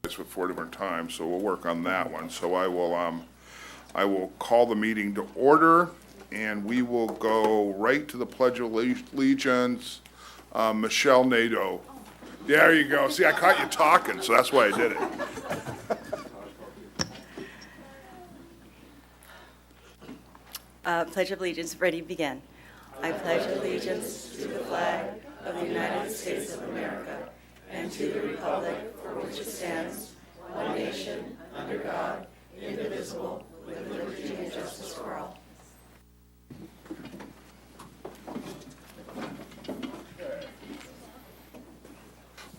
with 4 different times, so we'll work on that one. So I will call the meeting to order, and we will go right to the Pledge of Allegiance. Michelle Nadeau. There you go. See, I caught you talking, so that's why I did it. Pledge of Allegiance, ready, begin. I pledge allegiance to the flag of the United States of America and to the republic for which it stands, one nation, under God, indivisible, with liberty and justice for all.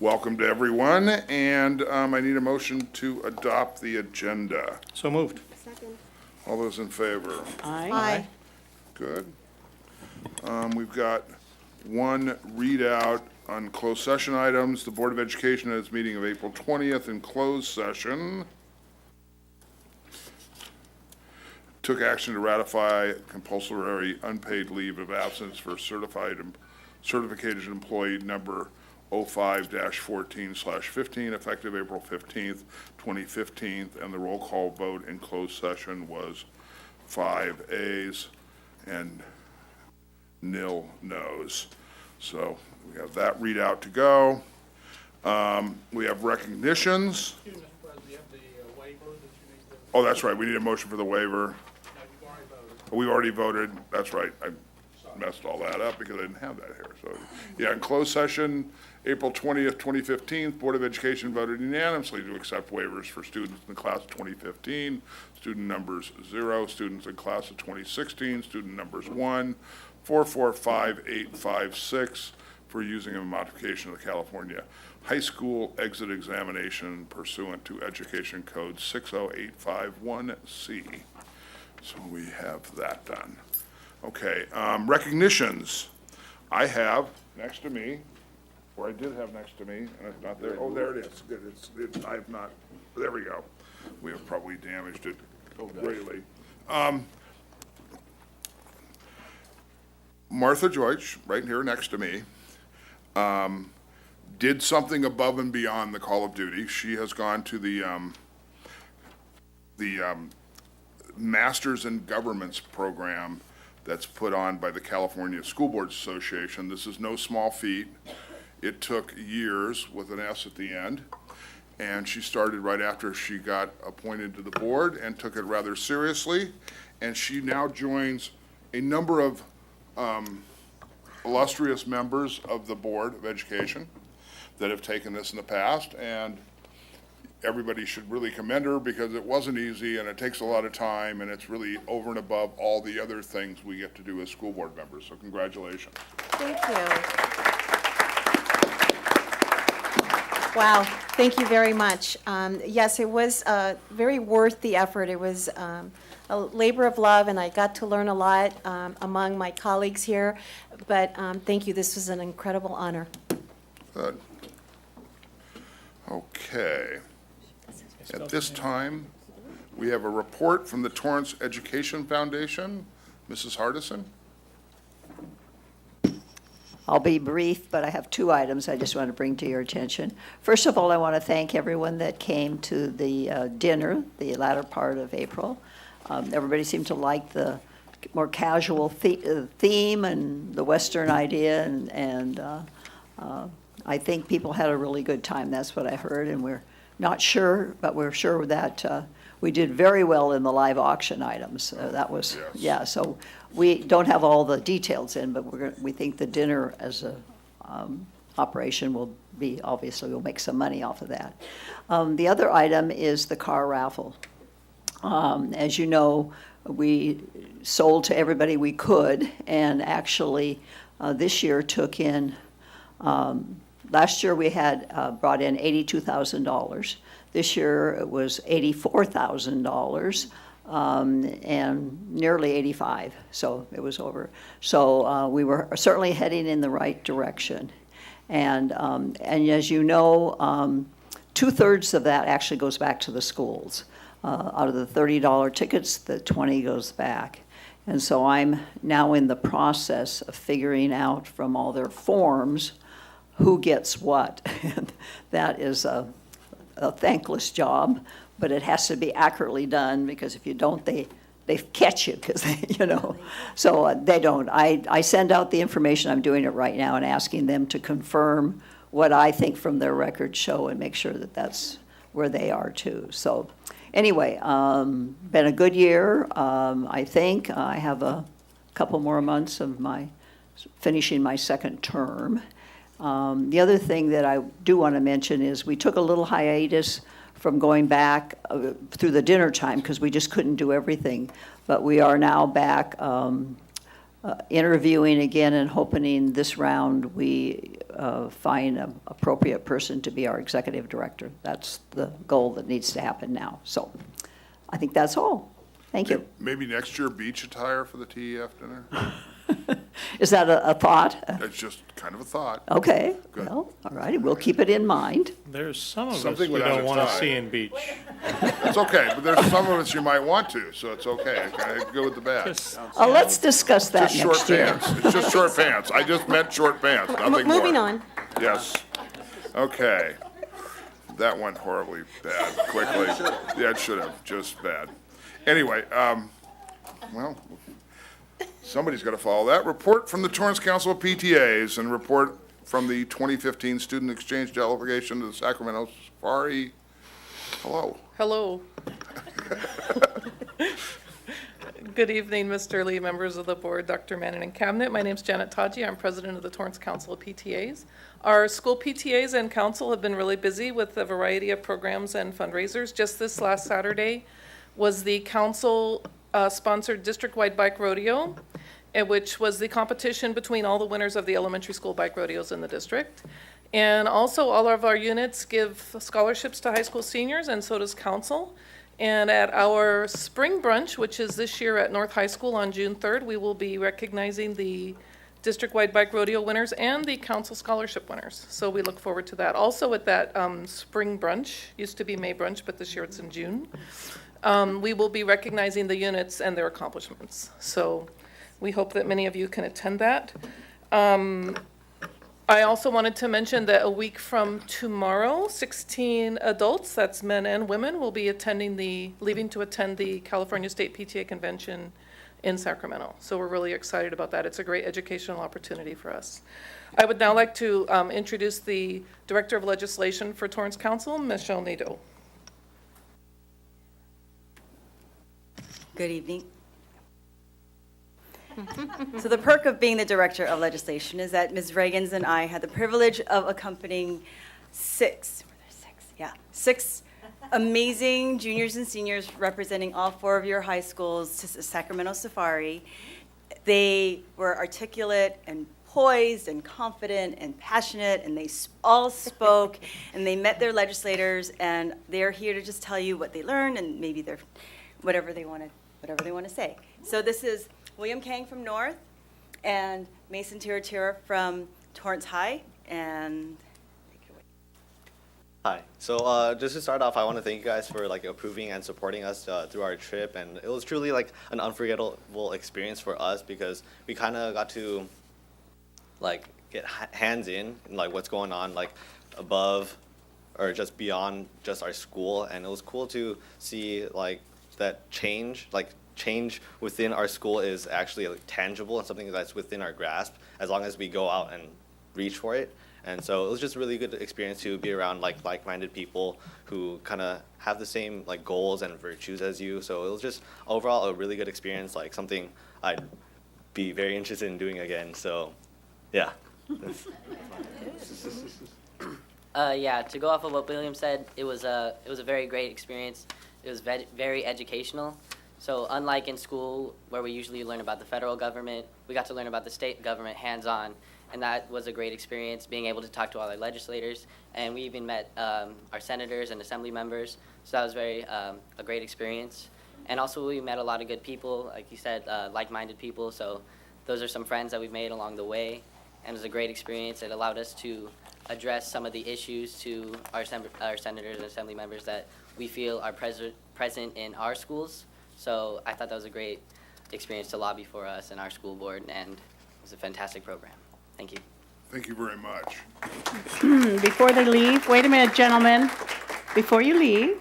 Welcome to everyone, and I need a motion to adopt the agenda. So moved. Second. All those in favor? Aye. Good. We've got one readout on closed session items. The Board of Education at its meeting of April 20th in closed session took action to ratify compulsory unpaid leave of absence for certificated employee number 05-14/15 effective April 15th, 2015, and the roll call vote in closed session was 5 ayes and nil noes. So we have that readout to go. We have recognitions. Excuse me, Mr. President, you have the waiver that you need to, Oh, that's right, we need a motion for the waiver. no, you've already voted. We already voted, that's right, I messed all that up because I didn't have that here, so. Yeah, in closed session, April 20th, 2015, Board of Education voted unanimously to accept waivers for students in the class of 2015, student numbers 0, students in class of 2016, student numbers 1, 445856, for using a modification of the California High School exit examination pursuant to Education Code 60851C. So we have that done. Okay, recognitions. I have next to me, or I did have next to me, and it's not there. Oh, there it is. Good. I've not, there we go. We have probably damaged it greatly. Martha Deutsch, right here next to me, did something above and beyond the call of duty. She has gone to the Masters in Governments program that's put on by the California School Boards Association. This is no small feat. It took years with an S at the end, and she started right after she got appointed to the board and took it rather seriously, and she now joins a number of illustrious members of the Board of Education that have taken this in the past, and everybody should really commend her because it wasn't easy and it takes a lot of time and it's really over and above all the other things we get to do as school board members. So congratulations. Thank you. Wow, thank you very much. Yes, it was very worth the effort. It was a labor of love, and I got to learn a lot among my colleagues here. But thank you. This was an incredible honor. Good. Okay. At this time, we have a report from the Torrance Education Foundation. Mrs. Hardison? I'll be brief, but I have 2 items I just want to bring to your attention. First of all, I want to thank everyone that came to the dinner, the latter part of April. Everybody seemed to like the more casual theme and the Western idea, and I think people had a really good time. That's what I heard, and we're not sure, but we're sure that we did very well in the live auction items. That was, Yes. yeah, so we don't have all the details in, but we think the dinner as a operation will be, obviously, we'll make some money off of that. The other item is the car raffle. As you know, we sold to everybody we could, and actually this year took in, last year we had brought in $82,000. This year it was $84,000 and nearly 85, so it was over. So we were certainly heading in the right direction. And as you know, 2/3 of that actually goes back to the schools. Out of the $30 tickets, the 20 goes back. And so I'm now in the process of figuring out from all their forms who gets what. And that is a thankless job, but it has to be accurately done, because if you don't, they catch you, because so they don't. I send out the information, I'm doing it right now, and asking them to confirm what I think from their records show and make sure that that's where they are too. So anyway, been a good year. I think I have a couple more months of finishing my second term. The other thing that I do want to mention is we took a little hiatus from going back through the dinner time, because we just couldn't do everything. But we are now back interviewing again, and hoping this round we find an appropriate person to be our executive director. That's the goal that needs to happen now. So I think that's all. Thank you. Maybe next year, beach attire for the TEF dinner? Is that a thought? That's just kind of a thought. Okay, Good. well, all right, we'll keep it in mind. There's some of us Something we without don't a want to tie. see in beach. It's okay, but there's some of us you might want to, so it's okay. I go with the bad. Just- Let's discuss that Just short next year. pants. It's just short pants. I just meant short pants, nothing more. Moving on. Yes. Okay. That went horribly bad, quickly. Yeah, it should have, just bad. Anyway, well, somebody's got to follow that. Report from the Torrance Council of PTAs and report from the 2015 Student Exchange Delegation to the Sacramento Safari. Hello. Hello. Good evening, Mr. Lee, members of the board, Dr. Manning, and cabinet. My name's Janet Taji. I'm president of the Torrance Council of PTAs. Our school PTAs and council have been really busy with a variety of programs and fundraisers. Just this last Saturday was the council sponsored district-wide bike rodeo, which was the competition between all the winners of the elementary school bike rodeos in the district. And also, all of our units give scholarships to high school seniors, and so does council. And at our spring brunch, which is this year at North High School on June 3rd, we will be recognizing the district-wide bike rodeo winners and the council scholarship winners. So we look forward to that. Also at that spring brunch, used to be May brunch, but this year it's in June, we will be recognizing the units and their accomplishments. So we hope that many of you can attend that. I also wanted to mention that a week from tomorrow, 16 adults, that's men and women, will be leaving to attend the California State PTA Convention in Sacramento. So we're really excited about that. It's a great educational opportunity for us. I would now like to introduce the Director of Legislation for Torrance Council, Michelle Nadeau. Good evening. So the perk of being the Director of Legislation is that Ms. Reagans and I had the privilege of accompanying six amazing juniors and seniors representing all 4 of your high schools to Sacramento Safari. They were articulate and poised and confident and passionate, and they all spoke, and they met their legislators, and they're here to just tell you what they learned and maybe they're whatever they want to say. So this is William Kang from North and Mason Tira from Torrance High, and take it away. Hi. So just to start off, I want to thank you guys for approving and supporting us through our trip, and it was truly an unforgettable experience for us because we kind of got to get hands in what's going on above or just beyond just our school, and it was cool to see that change within our school is actually tangible and something that's within our grasp as long as we go out and reach for it. And so it was just a really good experience to be around like-minded people who kind of have the same goals and virtues as you. So it was just overall a really good experience, something I'd be very interested in doing again. So yeah. Yeah, to go off of what William said, it was a very great experience. It was very educational. So unlike in school where we usually learn about the federal government, we got to learn about the state government hands-on, and that was a great experience, being able to talk to all our legislators, and we even met our senators and assembly members, so that was a great experience. And also we met a lot of good people, like you said, like-minded people, so those are some friends that we've made along the way, and it was a great experience. It allowed us to address some of the issues to our senators and assembly members that we feel are present in our schools. So I thought that was a great experience to lobby for us and our school board, and it was a fantastic program. Thank you. Thank you very much. Before they leave, wait a minute, gentlemen. before you leave,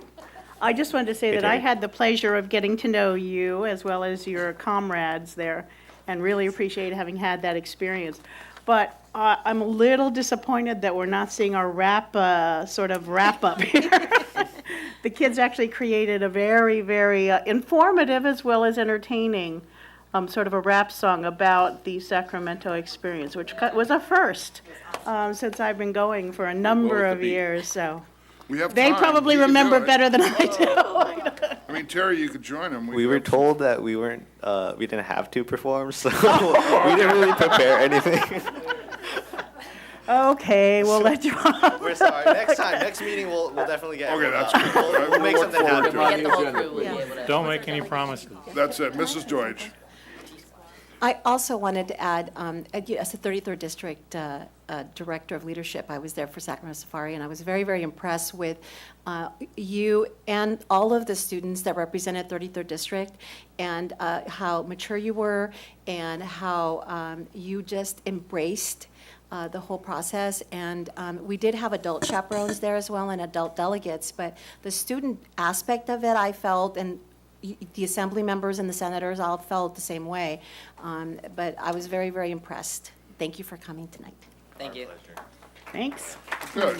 I just wanted to say Hey, that I Terry. had the pleasure of getting to know you as well as your comrades there, and really appreciate having had that experience. But I'm a little disappointed that we're not seeing our sort of wrap-up here. The kids actually created a very, very informative as well as entertaining sort of a rap song about the Sacramento experience, which was a first since I've been going for a number Well, of years, so. We have They time. probably You can do remember it. better than I do. I mean, Terry, you could join them. We were told that we didn't have to perform, so we didn't really prepare anything. Okay, we'll let you off. We're sorry. Next meeting, we'll definitely get. Okay, that's good. good. We'll make Look something forward happen. to it. Get the whole crew, we'll be able to. Don't make any promises. That's it. Mrs. Deutsch. I also wanted to add, as the 33rd District Director of Leadership, I was there for Sacramento Safari, and I was very, very impressed with you and all of the students that represented 33rd District, and how mature you were, and how you just embraced the whole process. And we did have adult chaperones there as well, and adult delegates, but the student aspect of it, I felt, and the assembly members and the senators all felt the same way. But I was very, very impressed. Thank you for coming tonight. Thank you. Thanks. Good.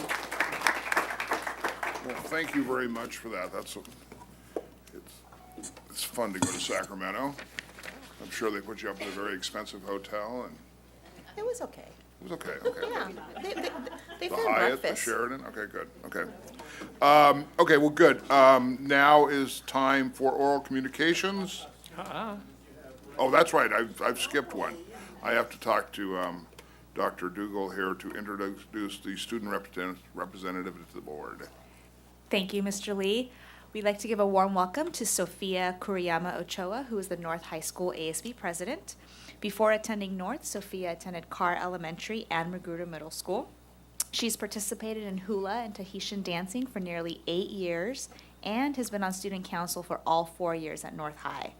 Well, thank you very much for that. It's fun to go to Sacramento. I'm sure they put you up in a very expensive hotel, and It was okay. it was okay, okay. Yeah, they The fed Hyatt, the breakfast. Sheridan, okay, good, okay. Okay, well, good. Now is time for oral communications. Oh, that's right, I've skipped one. I have to talk to Dr. Dougal here to introduce the student representative to the board. Thank you, Mr. Lee. We'd like to give a warm welcome to Sophia Kuriyama Ochoa, who is the North High School ASB president. Before attending North, Sophia attended Carr Elementary and Magruder Middle School. She's participated in hula and Tahitian dancing for nearly 8 years and has been on student council for all 4 years at North High.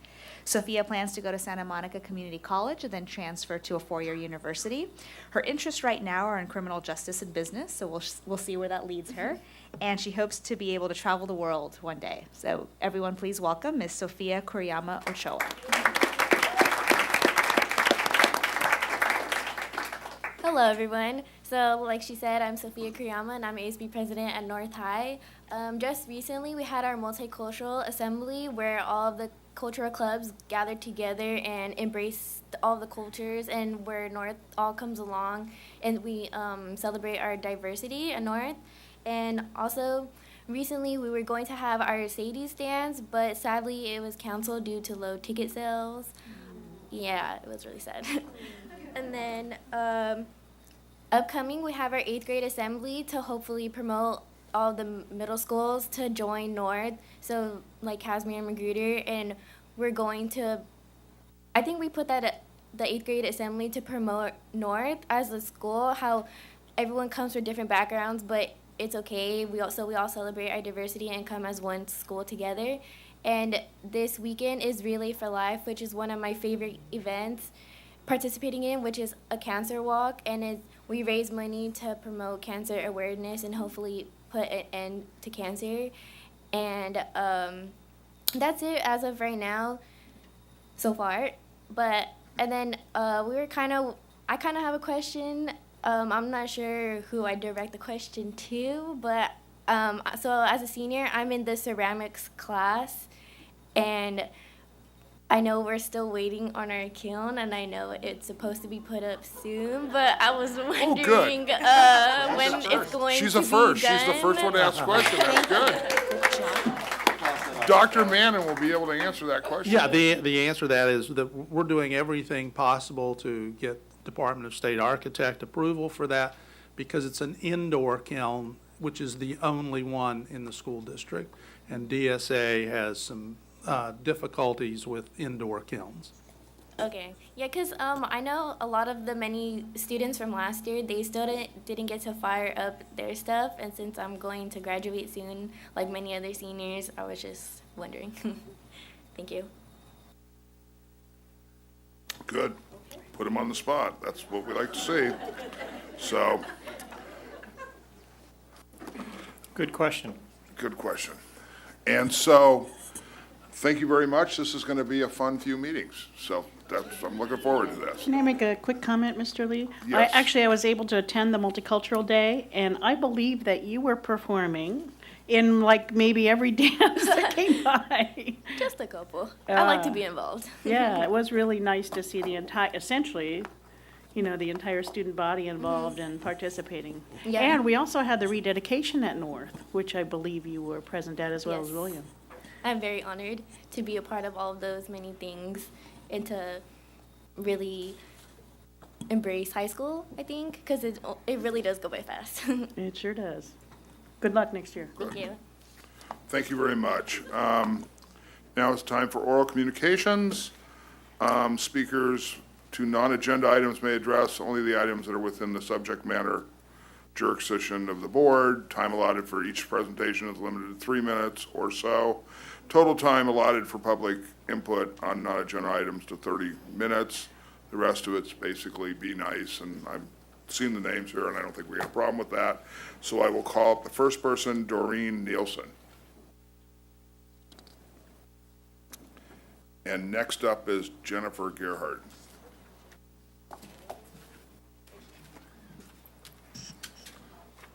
Sophia plans to go to Santa Monica Community College and then transfer to a 4-year university. Her interests right now are in criminal justice and business, so we'll see where that leads her. And she hopes to be able to travel the world one day. So everyone please welcome Ms. Sophia Kuriyama Ochoa. Hello, everyone. So, like she said, I'm Sophia Kuriyama, and I'm ASB president at North High. Just recently, we had our multicultural assembly where all of the cultural clubs gathered together and embraced all the cultures, and where North all comes along, and we celebrate our diversity at North. And also, recently, we were going to have our Sadie's dance, but sadly, it was canceled due to low ticket sales. Yeah, it was really sad. And then upcoming, we have our 8th grade assembly to hopefully promote all the middle schools to join North, so like Casimir and Magruder, and we're going to, I think we put that at the 8th grade assembly to promote North as a school, how everyone comes from different backgrounds, but it's okay. We all celebrate our diversity and come as one school together. And this weekend is Relay for Life, which is one of my favorite events participating in, which is a cancer walk, and we raise money to promote cancer awareness and hopefully put an end to cancer. And that's it as of right now so far. And then I kind of have a question. I'm not sure who I direct the question to, but so as a senior, I'm in the ceramics class, and I know we're still waiting on our kiln, and I know it's supposed to be put up soon, but I was wondering when it's going She's to a first. be done. She's the first one to ask questions. That's good. Dr. Manning will be able to answer that question. Yeah, the answer to that is that we're doing everything possible to get Department of State architect approval for that, because it's an indoor kiln, which is the only one in the school district, and DSA has some difficulties with indoor kilns. Okay. Yeah, because I know a lot of the many students from last year, they still didn't get to fire up their stuff. And since I'm going to graduate soon, like many other seniors, I was just wondering. Thank you. Good. Put him on the spot. That's what we like to see. So, Good question. Good question. And so, thank you very much. This is going to be a fun few meetings. So I'm looking forward to this. Can I make a quick comment, Mr. Lee? Yes. I was able to attend the Multicultural Day, and I believe that you were performing in like maybe every dance that came by. Just a couple. I like to be involved. Yeah, it was really nice to see the essentially, the entire student body involved and participating. Yeah. And we also had the rededication at North, which I believe you were present at as well as Yes. William. I'm very honored to be a part of all of those many things and to really embrace high school, I think, because it really does go by fast. It sure does. Good luck next year. Thank you. Thank you very much. Now it's time for oral communications. Speakers to non-agenda items may address only the items that are within the subject matter jurisdiction of the board. Time allotted for each presentation is limited to 3 minutes or so. Total time allotted for public input on non-agenda items to 30 minutes. The rest of it's basically be nice, and I've seen the names here, and I don't think we have a problem with that. So I will call up the first person, Doreen Nielsen. And next up is Jennifer Gerhardt.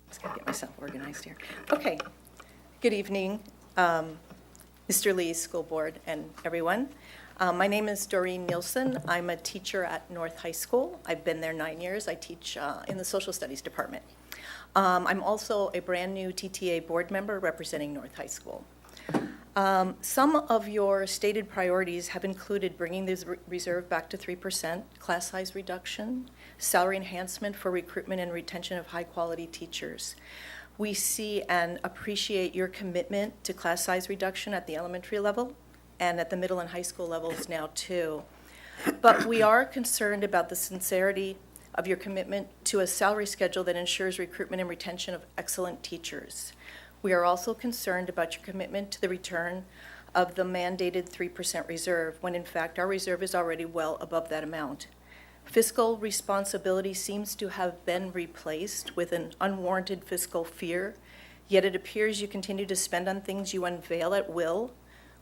Just gotta get myself organized here. Okay. Good evening, Mr. Lee, school board, and everyone. My name is Doreen Nielsen. I'm a teacher at North High School. I've been there 9 years. I teach in the social studies department. I'm also a brand-new TTA board member representing North High School. Some of your stated priorities have included bringing the reserve back to 3%, class size reduction, salary enhancement for recruitment and retention of high-quality teachers. We see and appreciate your commitment to class size reduction at the elementary level and at the middle and high school levels now too. But we are concerned about the sincerity of your commitment to a salary schedule that ensures recruitment and retention of excellent teachers. We are also concerned about your commitment to the return of the mandated 3% reserve, when in fact our reserve is already well above that amount. Fiscal responsibility seems to have been replaced with an unwarranted fiscal fear, yet it appears you continue to spend on things you unveil at will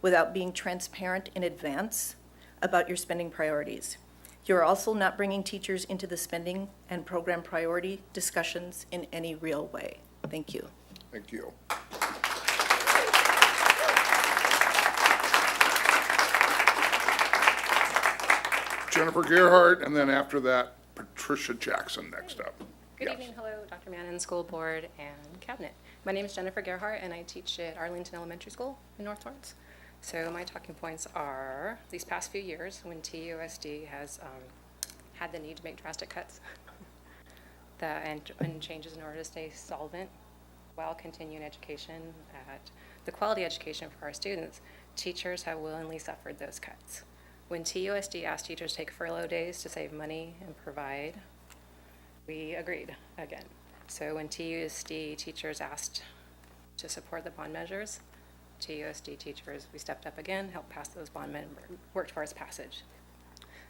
without being transparent in advance about your spending priorities. You're also not bringing teachers into the spending and program priority discussions in any real way. Thank you. Thank you. Jennifer Gerhardt, and then after that, Patricia Jackson next up. Good Yes. evening, hello, Dr. Mannon, school board, and cabinet. My name is Jennifer Gerhardt, and I teach at Arlington Elementary School in North Torrance. So my talking points are, these past few years, when TUSD has had the need to make drastic cuts and changes in order to stay solvent while continuing education at the quality education for our students, teachers have willingly suffered those cuts. When TUSD asked teachers to take furlough days to save money and provide, we agreed again. So when TUSD teachers asked to support the bond measures, TUSD teachers, we stepped up again, helped pass those bond measures, worked towards passage.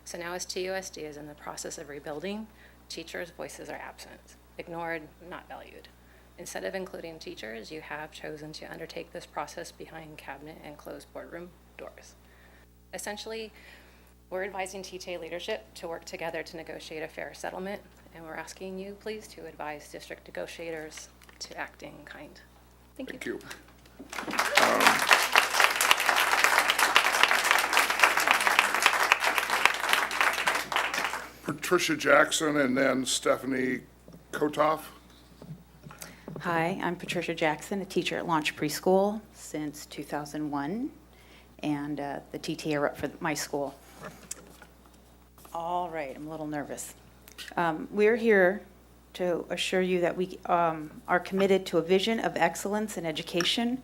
So now as TUSD is in the process of rebuilding, teachers' voices are absent, ignored, not valued. Instead of including teachers, you have chosen to undertake this process behind cabinet and closed boardroom doors. Essentially, we're advising TTA leadership to work together to negotiate a fair settlement, and we're asking you, please, to advise district negotiators to act in kind. Thank you. Patricia Jackson, and then Stephanie Kotoff. Hi, I'm Patricia Jackson, a teacher at Launch Preschool since 2001, and the TTA rep for my school. All right, I'm a little nervous. We're here to assure you that we are committed to a vision of excellence in education.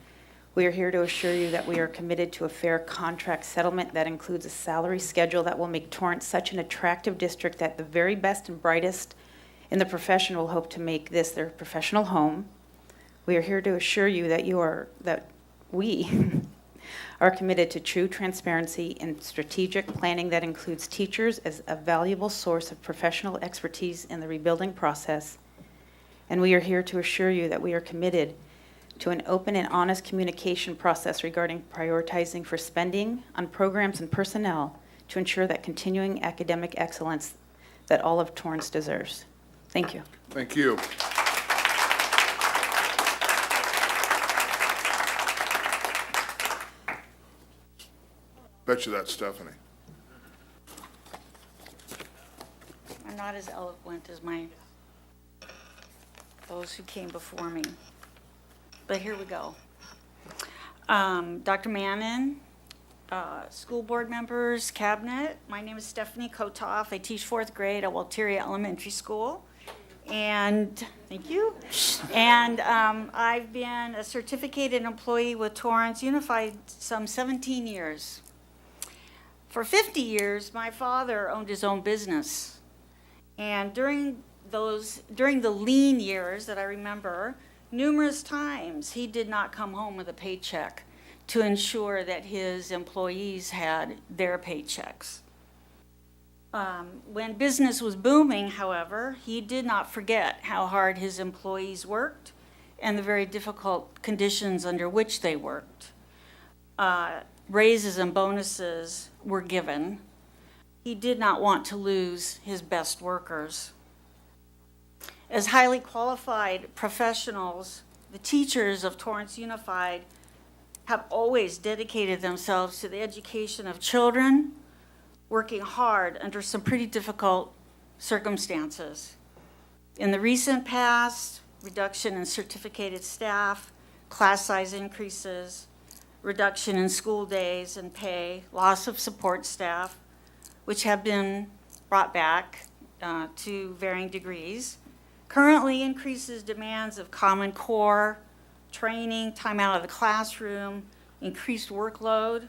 We are here to assure you that we are committed to a fair contract settlement that includes a salary schedule that will make Torrance such an attractive district that the very best and brightest in the profession will hope to make this their professional home. We are here to assure you that we are committed to true transparency and strategic planning that includes teachers as a valuable source of professional expertise in the rebuilding process. And we are here to assure you that we are committed to an open and honest communication process regarding prioritizing for spending on programs and personnel to ensure that continuing academic excellence that all of Torrance deserves. Thank you. Thank you. Bet you that's Stephanie. I'm not as eloquent as those who came before me. But here we go. Dr. Mannon, school board members, cabinet, my name is Stephanie Kotoff. I teach 4th grade at Walteria Elementary School. And, thank you. And I've been a certificated employee with Torrance Unified some 17 years. For 50 years, my father owned his own business. And during the lean years that I remember, numerous times he did not come home with a paycheck to ensure that his employees had their paychecks. When business was booming, however, he did not forget how hard his employees worked and the very difficult conditions under which they worked. Raises and bonuses were given. He did not want to lose his best workers. As highly qualified professionals, the teachers of Torrance Unified have always dedicated themselves to the education of children, working hard under some pretty difficult circumstances. In the recent past, reduction in certificated staff, class size increases, reduction in school days and pay, loss of support staff, which have been brought back to varying degrees, currently increases demands of Common Core, training, time out of the classroom, increased workload.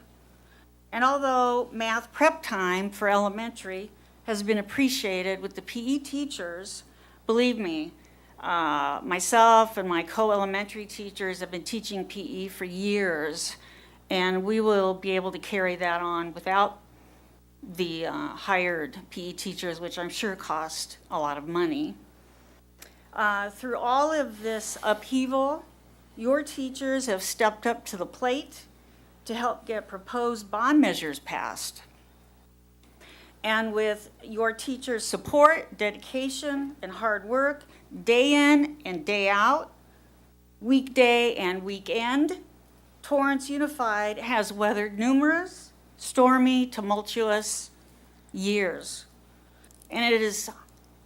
And although math prep time for elementary has been appreciated with the PE teachers, believe me, myself and my co-elementary teachers have been teaching PE for years, and we will be able to carry that on without the hired PE teachers, which I'm sure cost a lot of money. Through all of this upheaval, your teachers have stepped up to the plate to help get proposed bond measures passed. And with your teachers' support, dedication, and hard work, day in and day out, weekday and weekend, Torrance Unified has weathered numerous stormy, tumultuous years. And it is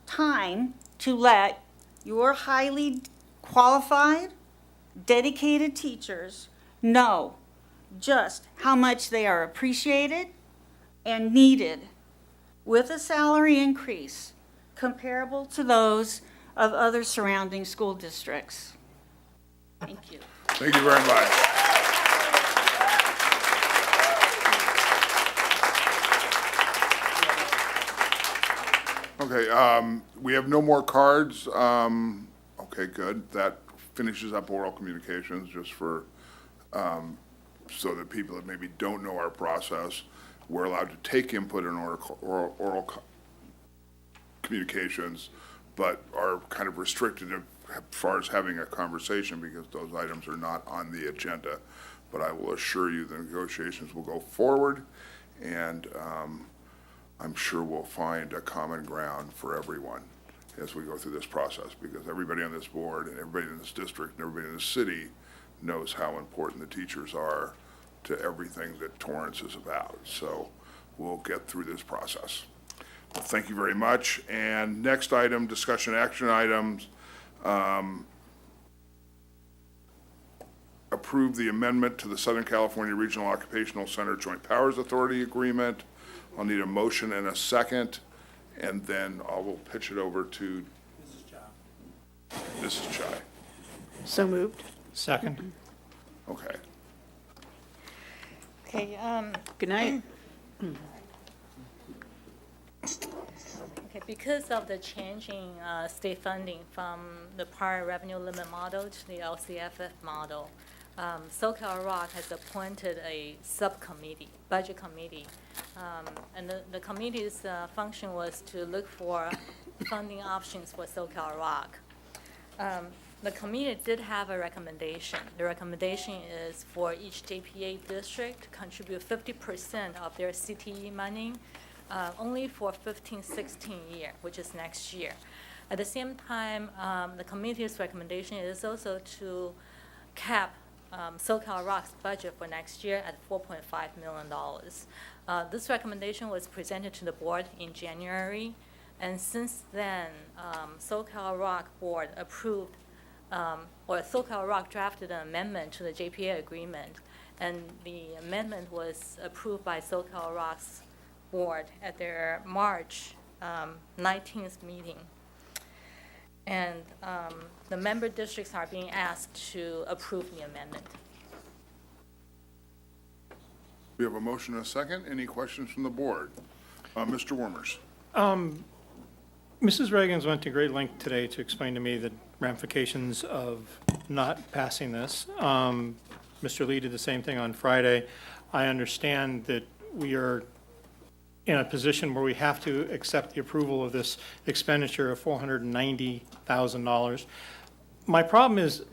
time to let your highly qualified, dedicated teachers know just how much they are appreciated and needed, with a salary increase comparable to those of other surrounding school districts. Thank you. Thank you very much. Okay, we have no more cards. Okay, good. That finishes up oral communications, just for, so that people that maybe don't know our process, we're allowed to take input in oral communications, but are kind of restricted as far as having a conversation because those items are not on the agenda. But I will assure you the negotiations will go forward, and I'm sure we'll find a common ground for everyone as we go through this process, because everybody on this board and everybody in this district and everybody in the city knows how important the teachers are to everything that Torrance is about. So we'll get through this process. Well, thank you very much. And next item, discussion action items. Approve the amendment to the Southern California Regional Occupational Center Joint Powers Authority Agreement. I'll need a motion and a second, and then I will pitch it over to Mrs. Chai. So moved. Second. Okay. Okay, Good night. okay, because of the changing state funding from the prior revenue limit model to the LCFF model, SoCal ROC has appointed a subcommittee, budget committee, and the committee's function was to look for funding options for SoCal ROC. the committee did have a recommendation. The recommendation is for each JPA district to contribute 50% of their CTE money, only for 15-16 year, which is next year. At the same time, the committee's recommendation is also to cap SoCal Rock's budget for next year at $4.5 million. This recommendation was presented to the board in January, and since then, SoCal Rock board approved, or SoCal Rock drafted an amendment to the JPA agreement, and the amendment was approved by SoCal Rock's board at their March 19th meeting. And the member districts are being asked to approve the amendment. We have a motion and a second. Any questions from the board? Mr. Wormers. Mrs. Reagan's went to great length today to explain to me the ramifications of not passing this. Mr. Lee did the same thing on Friday. I understand that we are in a position where we have to accept the approval of this expenditure of $490,000. My problem is,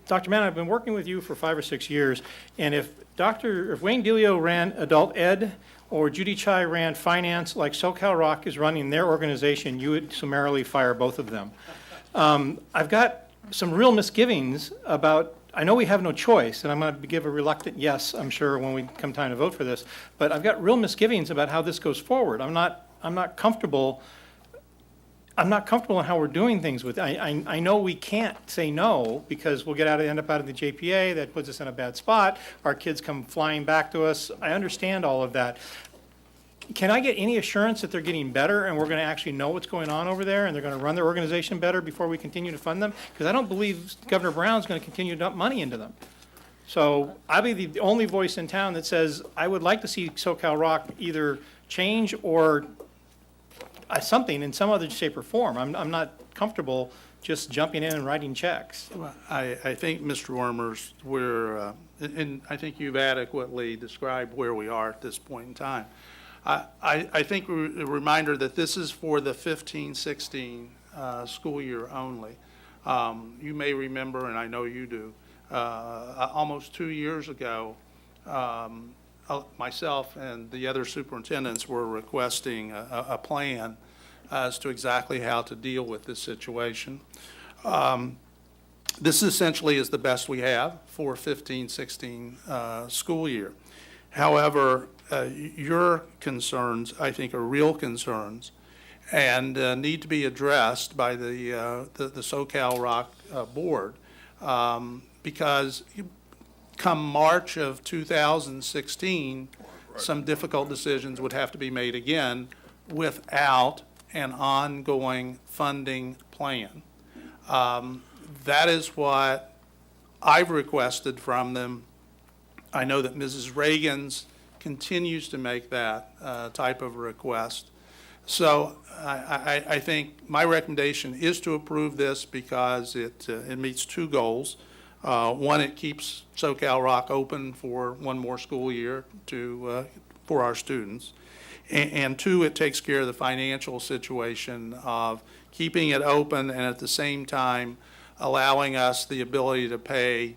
Dr. Mann, I've been working with you for 5 or 6 years, and if Wayne Delio ran adult ed or Judy Chai ran finance like SoCal Rock is running their organization, you would summarily fire both of them. I've got some real misgivings about, I know we have no choice, and I'm going to give a reluctant yes, I'm sure, when we come time to vote for this, but I've got real misgivings about how this goes forward. I'm not comfortable in how we're doing things with it. I know we can't say no because we'll end up out of the JPA. That puts us in a bad spot. Our kids come flying back to us. I understand all of that. Can I get any assurance that they're getting better and we're going to actually know what's going on over there and they're going to run their organization better before we continue to fund them? Because I don't believe Governor Brown's going to continue to dump money into them. So I'll be the only voice in town that says I would like to see SoCal Rock either change or something in some other shape or form. I'm not comfortable just jumping in and writing checks. Well, I think, Mr. Wormers, and I think you've adequately described where we are at this point in time. I think a reminder that this is for the 15-16 school year only. You may remember, and I know you do, almost 2 years ago, myself and the other superintendents were requesting a plan as to exactly how to deal with this situation. This essentially is the best we have for 15-16 school year. However, your concerns, I think, are real concerns and need to be addressed by the SoCal Rock board because come March of 2016, some difficult decisions would have to be made again without an ongoing funding plan. That is what I've requested from them. I know that Mrs. Reagan's continues to make that type of request. So I think my recommendation is to approve this because it meets two goals. One, it keeps SoCal Rock open for one more school year for our students. And two, it takes care of the financial situation of keeping it open and at the same time allowing us the ability to pay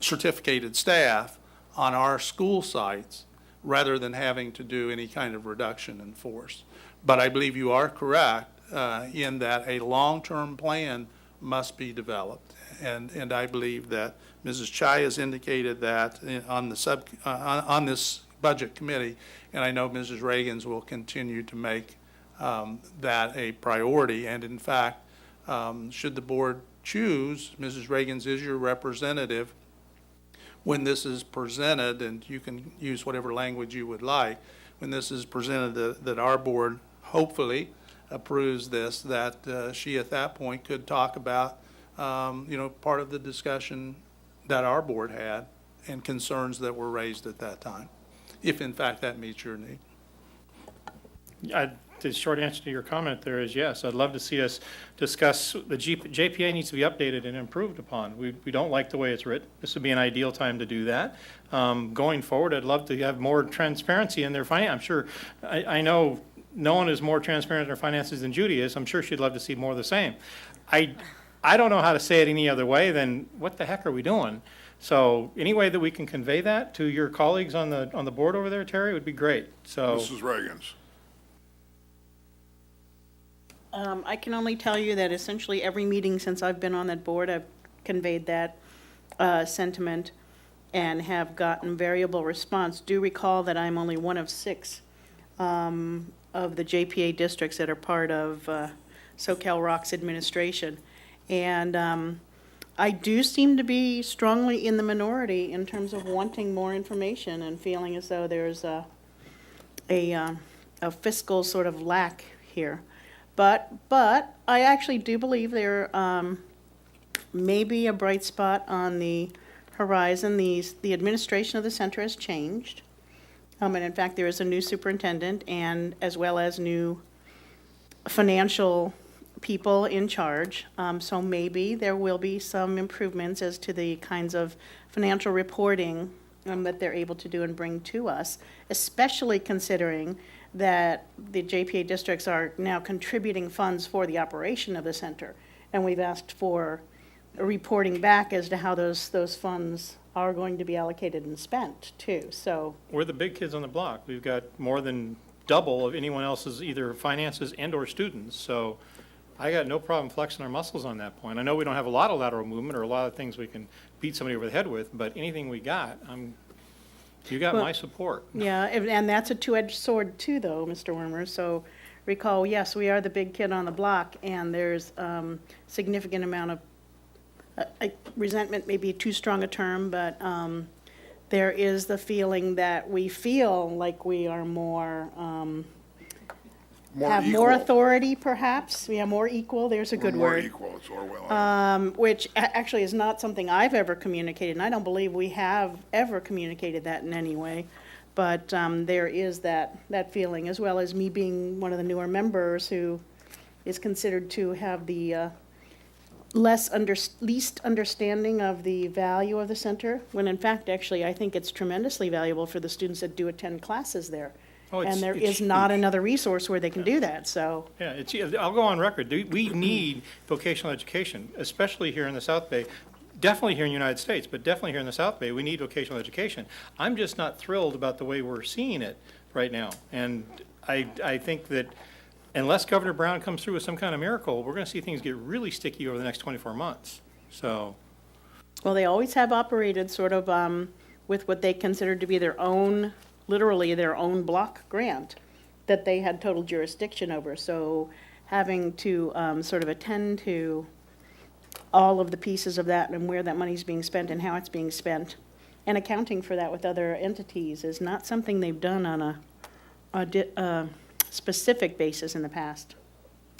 certificated staff on our school sites rather than having to do any kind of reduction in force. But I believe you are correct in that a long-term plan must be developed. And I believe that Mrs. Chai has indicated that on this budget committee, and I know Mrs. Reagan's will continue to make that a priority. And in fact, should the board choose, Mrs. Reagan's is your representative when this is presented, and you can use whatever language you would like, when this is presented that our board hopefully approves this, that she at that point could talk about part of the discussion that our board had and concerns that were raised at that time, if in fact that meets your need. The short answer to your comment there is yes. I'd love to see us discuss the JPA needs to be updated and improved upon. We don't like the way it's written. This would be an ideal time to do that. Going forward, I'd love to have more transparency in their finance. I'm sure, I know no one is more transparent in their finances than Judy is. I'm sure she'd love to see more of the same. I don't know how to say it any other way than, what the heck are we doing? So any way that we can convey that to your colleagues on the board over there, Terry, would be great. So. Mrs. Reagan's. I can only tell you that essentially every meeting since I've been on that board, I've conveyed that sentiment and have gotten variable response. Do recall that I'm only one of 6 of the JPA districts that are part of SoCal ROC's administration. And I do seem to be strongly in the minority in terms of wanting more information and feeling as though there's a fiscal sort of lack here. But I actually do believe there may be a bright spot on the horizon. The administration of the center has changed. And in fact, there is a new superintendent and as well as new financial people in charge. So maybe there will be some improvements as to the kinds of financial reporting that they're able to do and bring to us, especially considering that the JPA districts are now contributing funds for the operation of the center. And we've asked for a reporting back as to how those funds are going to be allocated and spent too, so. We're the big kids on the block. We've got more than double of anyone else's either finances and or students. So I got no problem flexing our muscles on that point. I know we don't have a lot of lateral movement or a lot of things we can beat somebody over the head with, but anything we got, you got my support. Yeah, and that's a two-edged sword too, though, Mr. Wormer. So recall, yes, we are the big kid on the block, and there's significant amount of resentment, maybe too strong a term, but there is the feeling that we feel like we are more have more authority, perhaps. We have more equal. There's a good word. More equal, it's Orwellian. Which actually is not something I've ever communicated, and I don't believe we have ever communicated that in any way. But there is that feeling, as well as me being one of the newer members who is considered to have the least understanding of the value of the center, when in fact, actually, I think it's tremendously valuable for the students that do attend classes there. And there is not another resource where they can do that, so. Yeah, I'll go on record. We need vocational education, especially here in the South Bay. Definitely here in the United States, but definitely here in the South Bay, we need vocational education. I'm just not thrilled about the way we're seeing it right now. And I think that unless Governor Brown comes through with some kind of miracle, we're going to see things get really sticky over the next 24 months. So. Well, they always have operated sort of with what they considered to be their own, literally their own block grant that they had total jurisdiction over. So having to sort of attend to all of the pieces of that and where that money's being spent and how it's being spent and accounting for that with other entities is not something they've done on a specific basis in the past.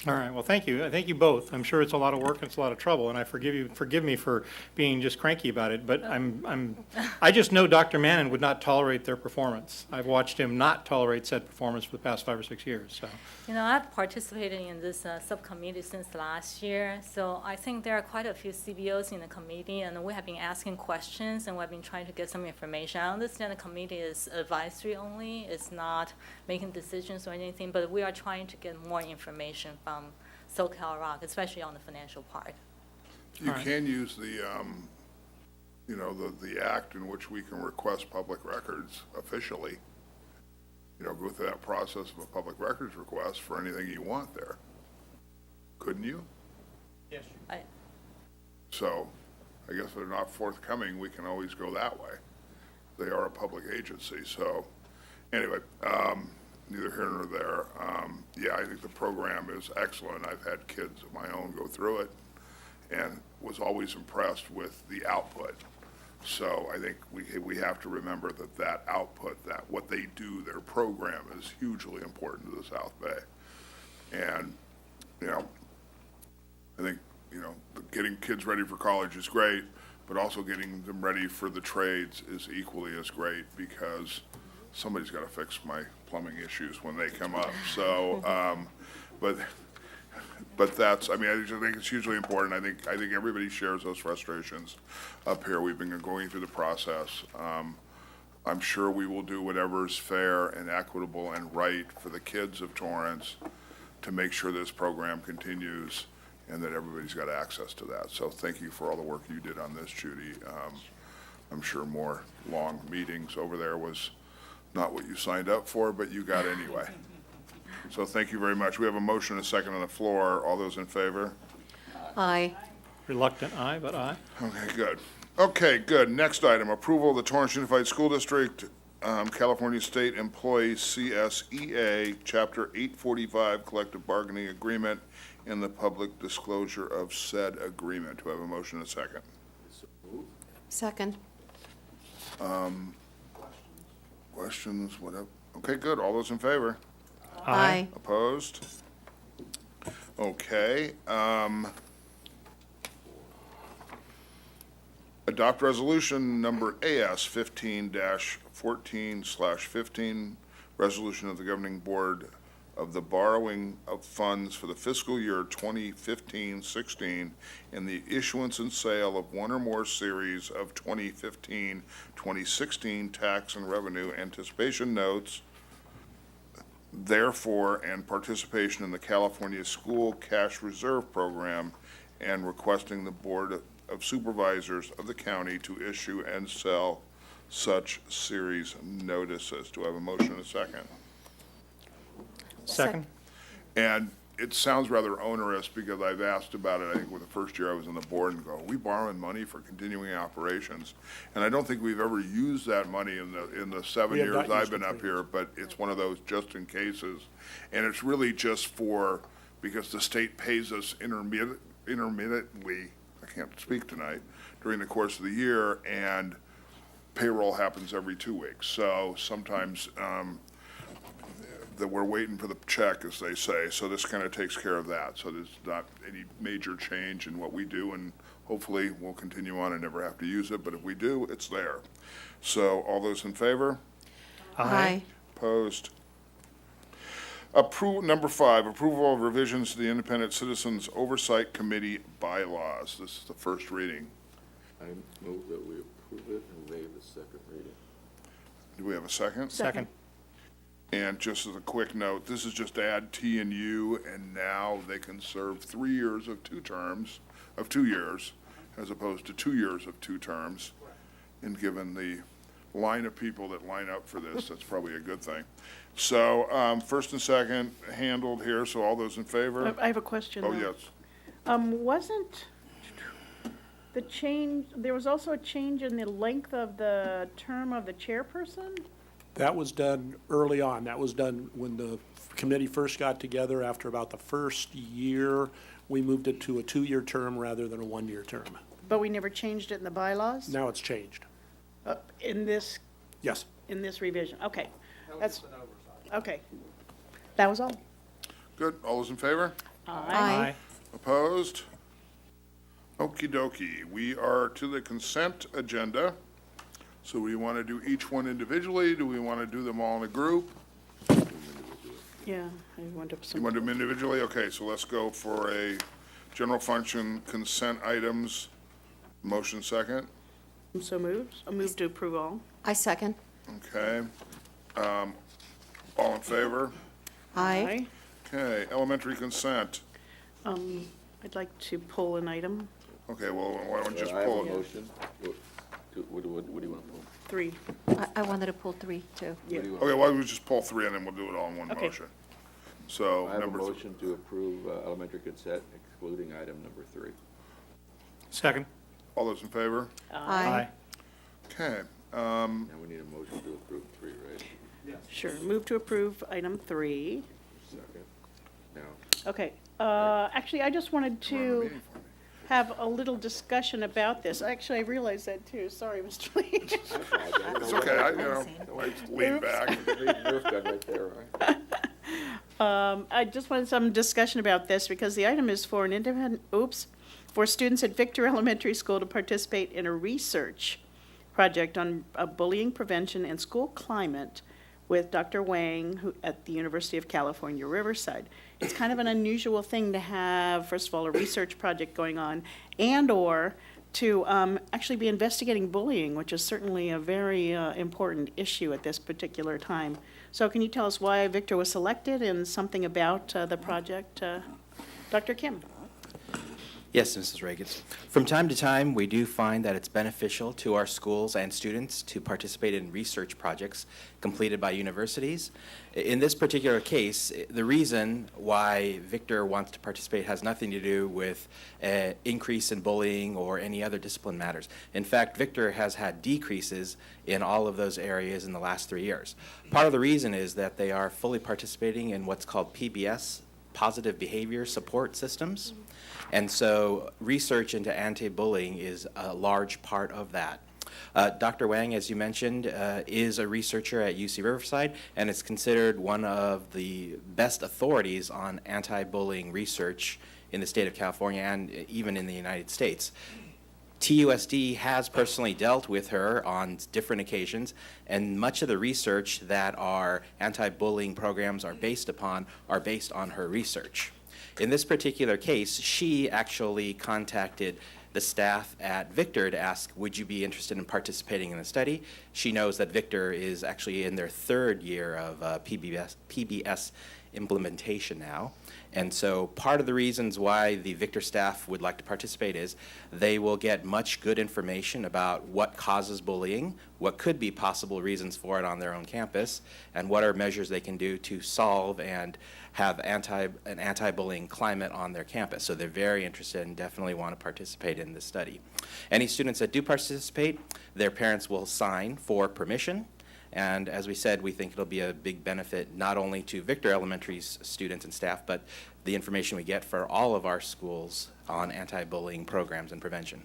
All right, well, thank you. Thank you both. I'm sure it's a lot of work and it's a lot of trouble, and I forgive me for being just cranky about it, but I just know Dr. Mannon would not tolerate their performance. I've watched him not tolerate said performance for the past 5 or 6 years, so. You know, I've participated in this subcommittee since last year, so I think there are quite a few CBOs in the committee, and we have been asking questions, and we've been trying to get some information. I understand the committee is advisory only, it's not making decisions or anything, but we are trying to get more information from SoCal ROC, especially on the financial part. You can use the, the act in which we can request public records officially. Go through that process of a public records request for anything you want there. Couldn't you? Yes. So, I guess if they're not forthcoming, we can always go that way. They are a public agency, so, anyway, neither here nor there. Yeah, I think the program is excellent. I've had kids of my own go through it and was always impressed with the output. So I think we have to remember that output, that what they do, their program is hugely important to the South Bay. And, I think, getting kids ready for college is great, but also getting them ready for the trades is equally as great because somebody's got to fix my plumbing issues when they come up. So, but that's, I just think it's hugely important. I think everybody shares those frustrations up here. We've been going through the process. I'm sure we will do whatever's fair and equitable and right for the kids of Torrance to make sure this program continues and that everybody's got access to that. So thank you for all the work you did on this, Judy. I'm sure more long meetings over there was not what you signed up for, but you got anyway. So thank you very much. We have a motion and a second on the floor. All those in favor? Aye. Reluctant aye, but aye. Okay, good. Okay, good. Next item, approval of the Torrance Unified School District, California State Employee CSEA, Chapter 845 Collective Bargaining Agreement, and the public disclosure of said agreement. Do I have a motion and a second? Second. Questions, whatever? Okay, good. All those in favor? Aye. Opposed? Okay. Adopt resolution number AS 15-14/15, resolution of the governing board of the borrowing of funds for the fiscal year 2015-16 and the issuance and sale of one or more series of 2015-2016 tax and revenue anticipation notes, therefore, and participation in the California School Cash Reserve Program, and requesting the Board of Supervisors of the county to issue and sell such series notices. Do I have a motion and a second? Second. And it sounds rather onerous because I've asked about it, I think, with the first year I was on the board, and go, are we borrowing money for continuing operations? And I don't think we've ever used that money in the 7 We have years not I've used been it up for here, but it's one of those just in cases. And it's really just for, because the state pays us intermittently, I can't speak tonight, during the course of the year, and payroll happens every 2 weeks. So sometimes, that we're waiting for the check, as they say, so this kind of takes care of that. So there's not any major change in what we do, and hopefully we'll continue on and never have to use it, but if we do, it's there. So all those in favor? Aye. Opposed? Number 5, approval of revisions to the Independent Citizens Oversight Committee bylaws. This is the first reading. I move that we approve it and waive the second reading. Do we have a second? Second. And just as a quick note, this is just to add T and U, and now they can serve 3 years of 2 terms, of 2 years, as opposed to 2 years of 2 terms. And given the line of people that line up for this, that's probably a good thing. So, first and second handled here, so all those in favor? I have a question, Oh, though. yes. Wasn't the change, there was also a change in the length of the term of the chairperson? That was done early on. That was done when the committee first got together. After about the first year, we moved it to a 2-year term rather than a 1-year term. But we never changed it in the bylaws? Now it's changed. In this, Yes. in this revision? Okay. That's okay. That was all. Good, all those in favor? Aye. Opposed? Okey dokey. We are to the consent agenda. So we want to do each one individually? Do we want to do them all in a group? Yeah, I went up some. You want to do them individually? Okay, so let's go for a general function consent items. Motion second. I'm so moved. I move to approve all. I second. Okay. All in favor? Aye. Okay, elementary consent. I'd like to pull an item, Okay, well, why don't we just I have pull a it? motion. What do you want to pull? 3. I wanted to pull 3, too. Yeah. Okay, why don't we just pull 3 and then we'll do it all in one Okay. motion? So, I have a number motion to approve elementary consent excluding item number 3. Second. all those in favor? Aye. Okay, Now we need a motion to approve 3, right? Sure. Move to approve item 3. Second. Now, Okay. Actually, I just wanted to have a little discussion about this. Actually, I realized that too. Sorry, Mr. Lee. it's okay, I lean back. Nerf gun right there, right? I just wanted some discussion about this because the item is for an for students at Victor Elementary School to participate in a research project on bullying prevention and school climate with Dr. Wang at the University of California, Riverside. It's kind of an unusual thing to have, first of all, a research project going on and/or to actually be investigating bullying, which is certainly a very important issue at this particular time. So can you tell us why Victor was selected and something about the project? Dr. Kim? Yes, Mrs. Reagan. From time to time, we do find that it's beneficial to our schools and students to participate in research projects completed by universities. In this particular case, the reason why Victor wants to participate has nothing to do with an increase in bullying or any other discipline matters. In fact, Victor has had decreases in all of those areas in the last 3 years. Part of the reason is that they are fully participating in what's called PBS, Positive Behavior Support Systems. And so research into anti-bullying is a large part of that. Dr. Wang, as you mentioned, is a researcher at UC Riverside and is considered one of the best authorities on anti-bullying research in the state of California and even in the United States. TUSD has personally dealt with her on different occasions, and much of the research that our anti-bullying programs are based on her research. In this particular case, she actually contacted the staff at Victor to ask, would you be interested in participating in the study? She knows that Victor is actually in their 3rd year of PBS implementation now. And so part of the reasons why the Victor staff would like to participate is they will get much good information about what causes bullying, what could be possible reasons for it on their own campus, and what are measures they can do to solve and have an anti-bullying climate on their campus. So they're very interested and definitely want to participate in this study. Any students that do participate, their parents will sign for permission. And as we said, we think it'll be a big benefit not only to Victor Elementary's students and staff, but the information we get for all of our schools on anti-bullying programs and prevention.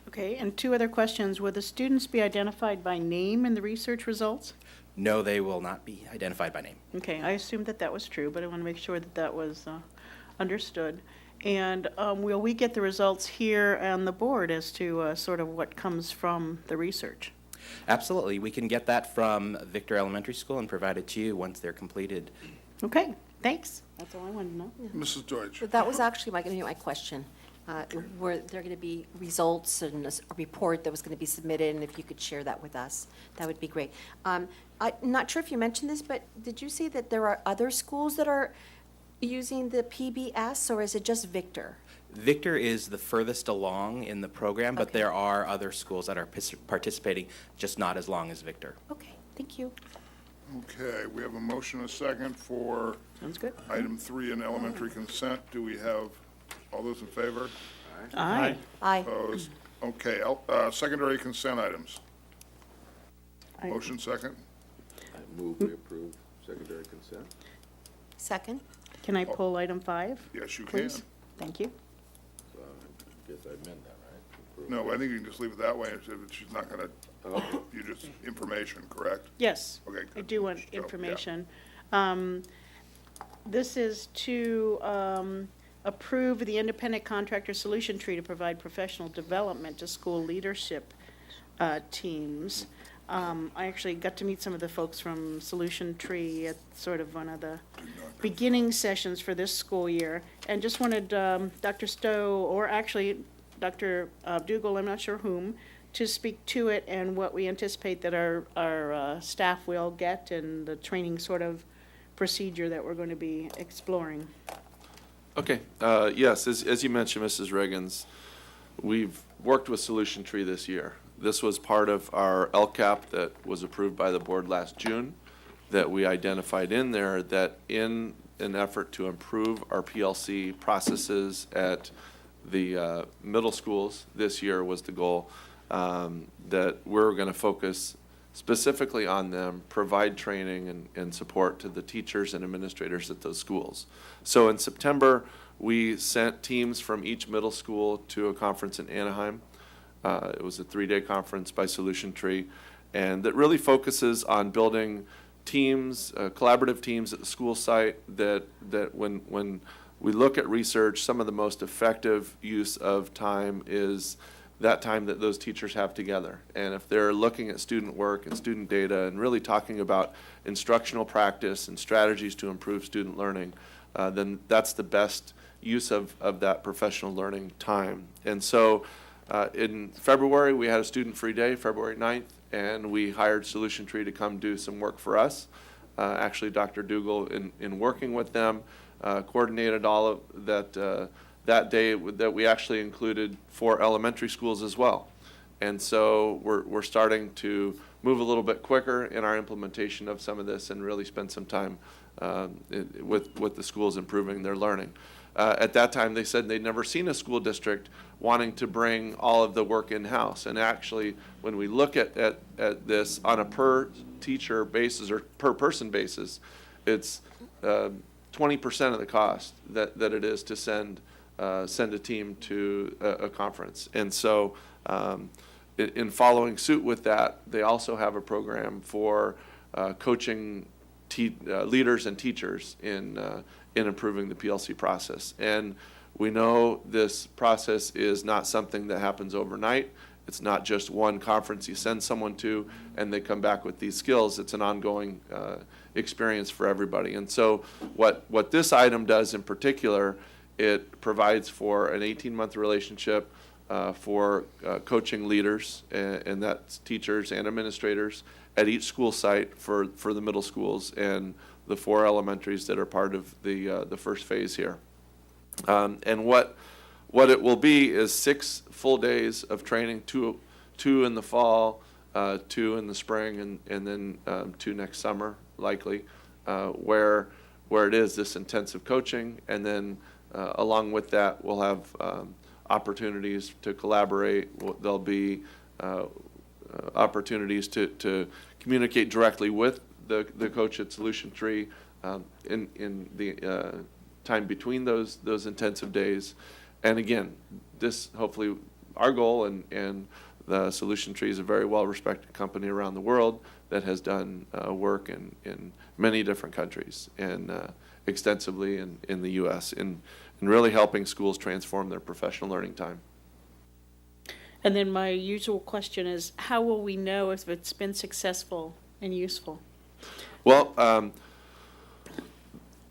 Okay, and 2 other questions. Will the students be identified by name in the research results? No, they will not be identified by name. Okay, I assumed that that was true, but I want to make sure that that was understood. And will we get the results here on the board as to sort of what comes from the research? Absolutely. We can get that from Victor Elementary School and provide it to you once they're completed. Okay, thanks. That's all I wanted to know. Mrs. Deutsch. That was actually my question. Were there going to be results and a report that was going to be submitted, and if you could share that with us, that would be great. I'm not sure if you mentioned this, but did you say that there are other schools that are using the PBS, or is it just Victor? Victor is the furthest along in the program, but there are other schools that are participating, just not as long as Victor. Okay, thank you. Okay, we have a motion and a second for Sounds good. item 3 in elementary consent. Do we have all those in favor? Aye. Aye. Opposed? Okay, secondary consent items. Motion second? Move we approve secondary consent. Second? Can I pull item 5? Yes, you please? can. Thank you. So I guess I amend that, right? Approve. No, I think you can just leave it that way. She's not going to, you just, information, correct? Yes. Okay. I do want So, yeah. information. This is to approve the independent contractor solution tree to provide professional development to school leadership teams. I actually got to meet some of the folks from Solution Tree at sort of one of the beginning sessions for this school year, and just wanted Dr. Stowe, or actually Dr. Dougal, I'm not sure whom, to speak to it and what we anticipate that our staff will get and the training sort of procedure that we're going to be exploring. Okay, yes, as you mentioned, Mrs. Riggins, we've worked with Solution Tree this year. This was part of our LCAP that was approved by the board last June, that we identified in there that in an effort to improve our PLC processes at the middle schools this year was the goal, that we're going to focus specifically on them, provide training and support to the teachers and administrators at those schools. So in September, we sent teams from each middle school to a conference in Anaheim. It was a 3-day conference by Solution Tree, and that really focuses on building teams, collaborative teams at the school site that when we look at research, some of the most effective use of time is that time that those teachers have together. And if they're looking at student work and student data and really talking about instructional practice and strategies to improve student learning, then that's the best use of that professional learning time. And so in February, we had a student-free day, February 9th, and we hired Solution Tree to come do some work for us. Actually, Dr. Dougal, in working with them, coordinated all of that that day that we actually included 4 elementary schools as well. And so we're starting to move a little bit quicker in our implementation of some of this and really spend some time with the schools improving their learning. At that time, they said they'd never seen a school district wanting to bring all of the work in-house. And actually, when we look at this on a per teacher basis or per person basis, it's 20% of the cost that it is to send a team to a conference. And so in following suit with that, they also have a program for coaching leaders and teachers in improving the PLC process. And we know this process is not something that happens overnight. It's not just one conference you send someone to and they come back with these skills. It's an ongoing experience for everybody. And so what this item does in particular, it provides for an 18-month relationship for coaching leaders, and that's teachers and administrators at each school site for the middle schools and the 4 elementaries that are part of the first phase here. And what it will be is 6 full days of training, two in the fall, 2 in the spring, and then 2 next summer, likely, where it is this intensive coaching. And then along with that, we'll have opportunities to collaborate. There'll be opportunities to communicate directly with the coach at Solution Tree in the time between those intensive days. And again, this hopefully our goal, and the Solution Tree is a very well-respected company around the world that has done work in many different countries and extensively in the U.S. in really helping schools transform their professional learning time. And then my usual question is, how will we know if it's been successful and useful? Well,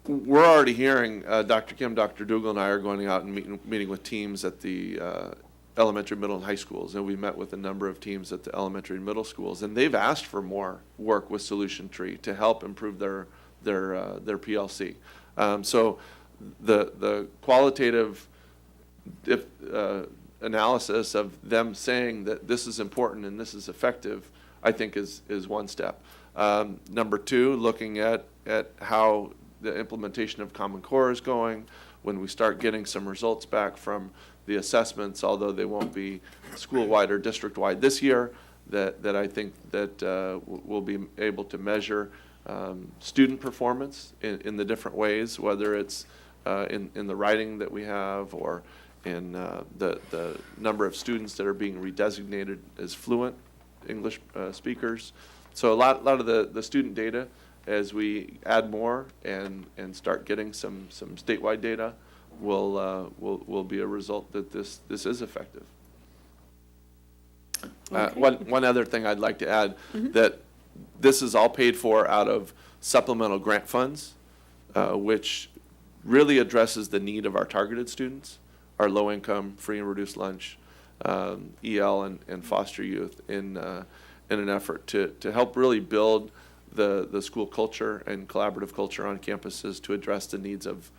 we're already hearing Dr. Kim, Dr. Dougal, and I are going out and meeting with teams at the elementary, middle, and high schools, and we met with a number of teams at the elementary and middle schools, and they've asked for more work with Solution Tree to help improve their PLC. So the qualitative analysis of them saying that this is important and this is effective, I think is one step. Number 2, looking at how the implementation of Common Core is going. When we start getting some results back from the assessments, although they won't be school-wide or district-wide this year, that I think that we'll be able to measure student performance in the different ways, whether it's in the writing that we have or in the number of students that are being redesignated as fluent English speakers. So a lot of the student data, as we add more and start getting some statewide data, will be a result that this is effective. Okay. One other thing I'd like to add, that this is all paid for out of supplemental grant funds, which really addresses the need of our targeted students, our low-income, free and reduced lunch, EL and foster youth in an effort to help really build the school culture and collaborative culture on campuses to address the needs of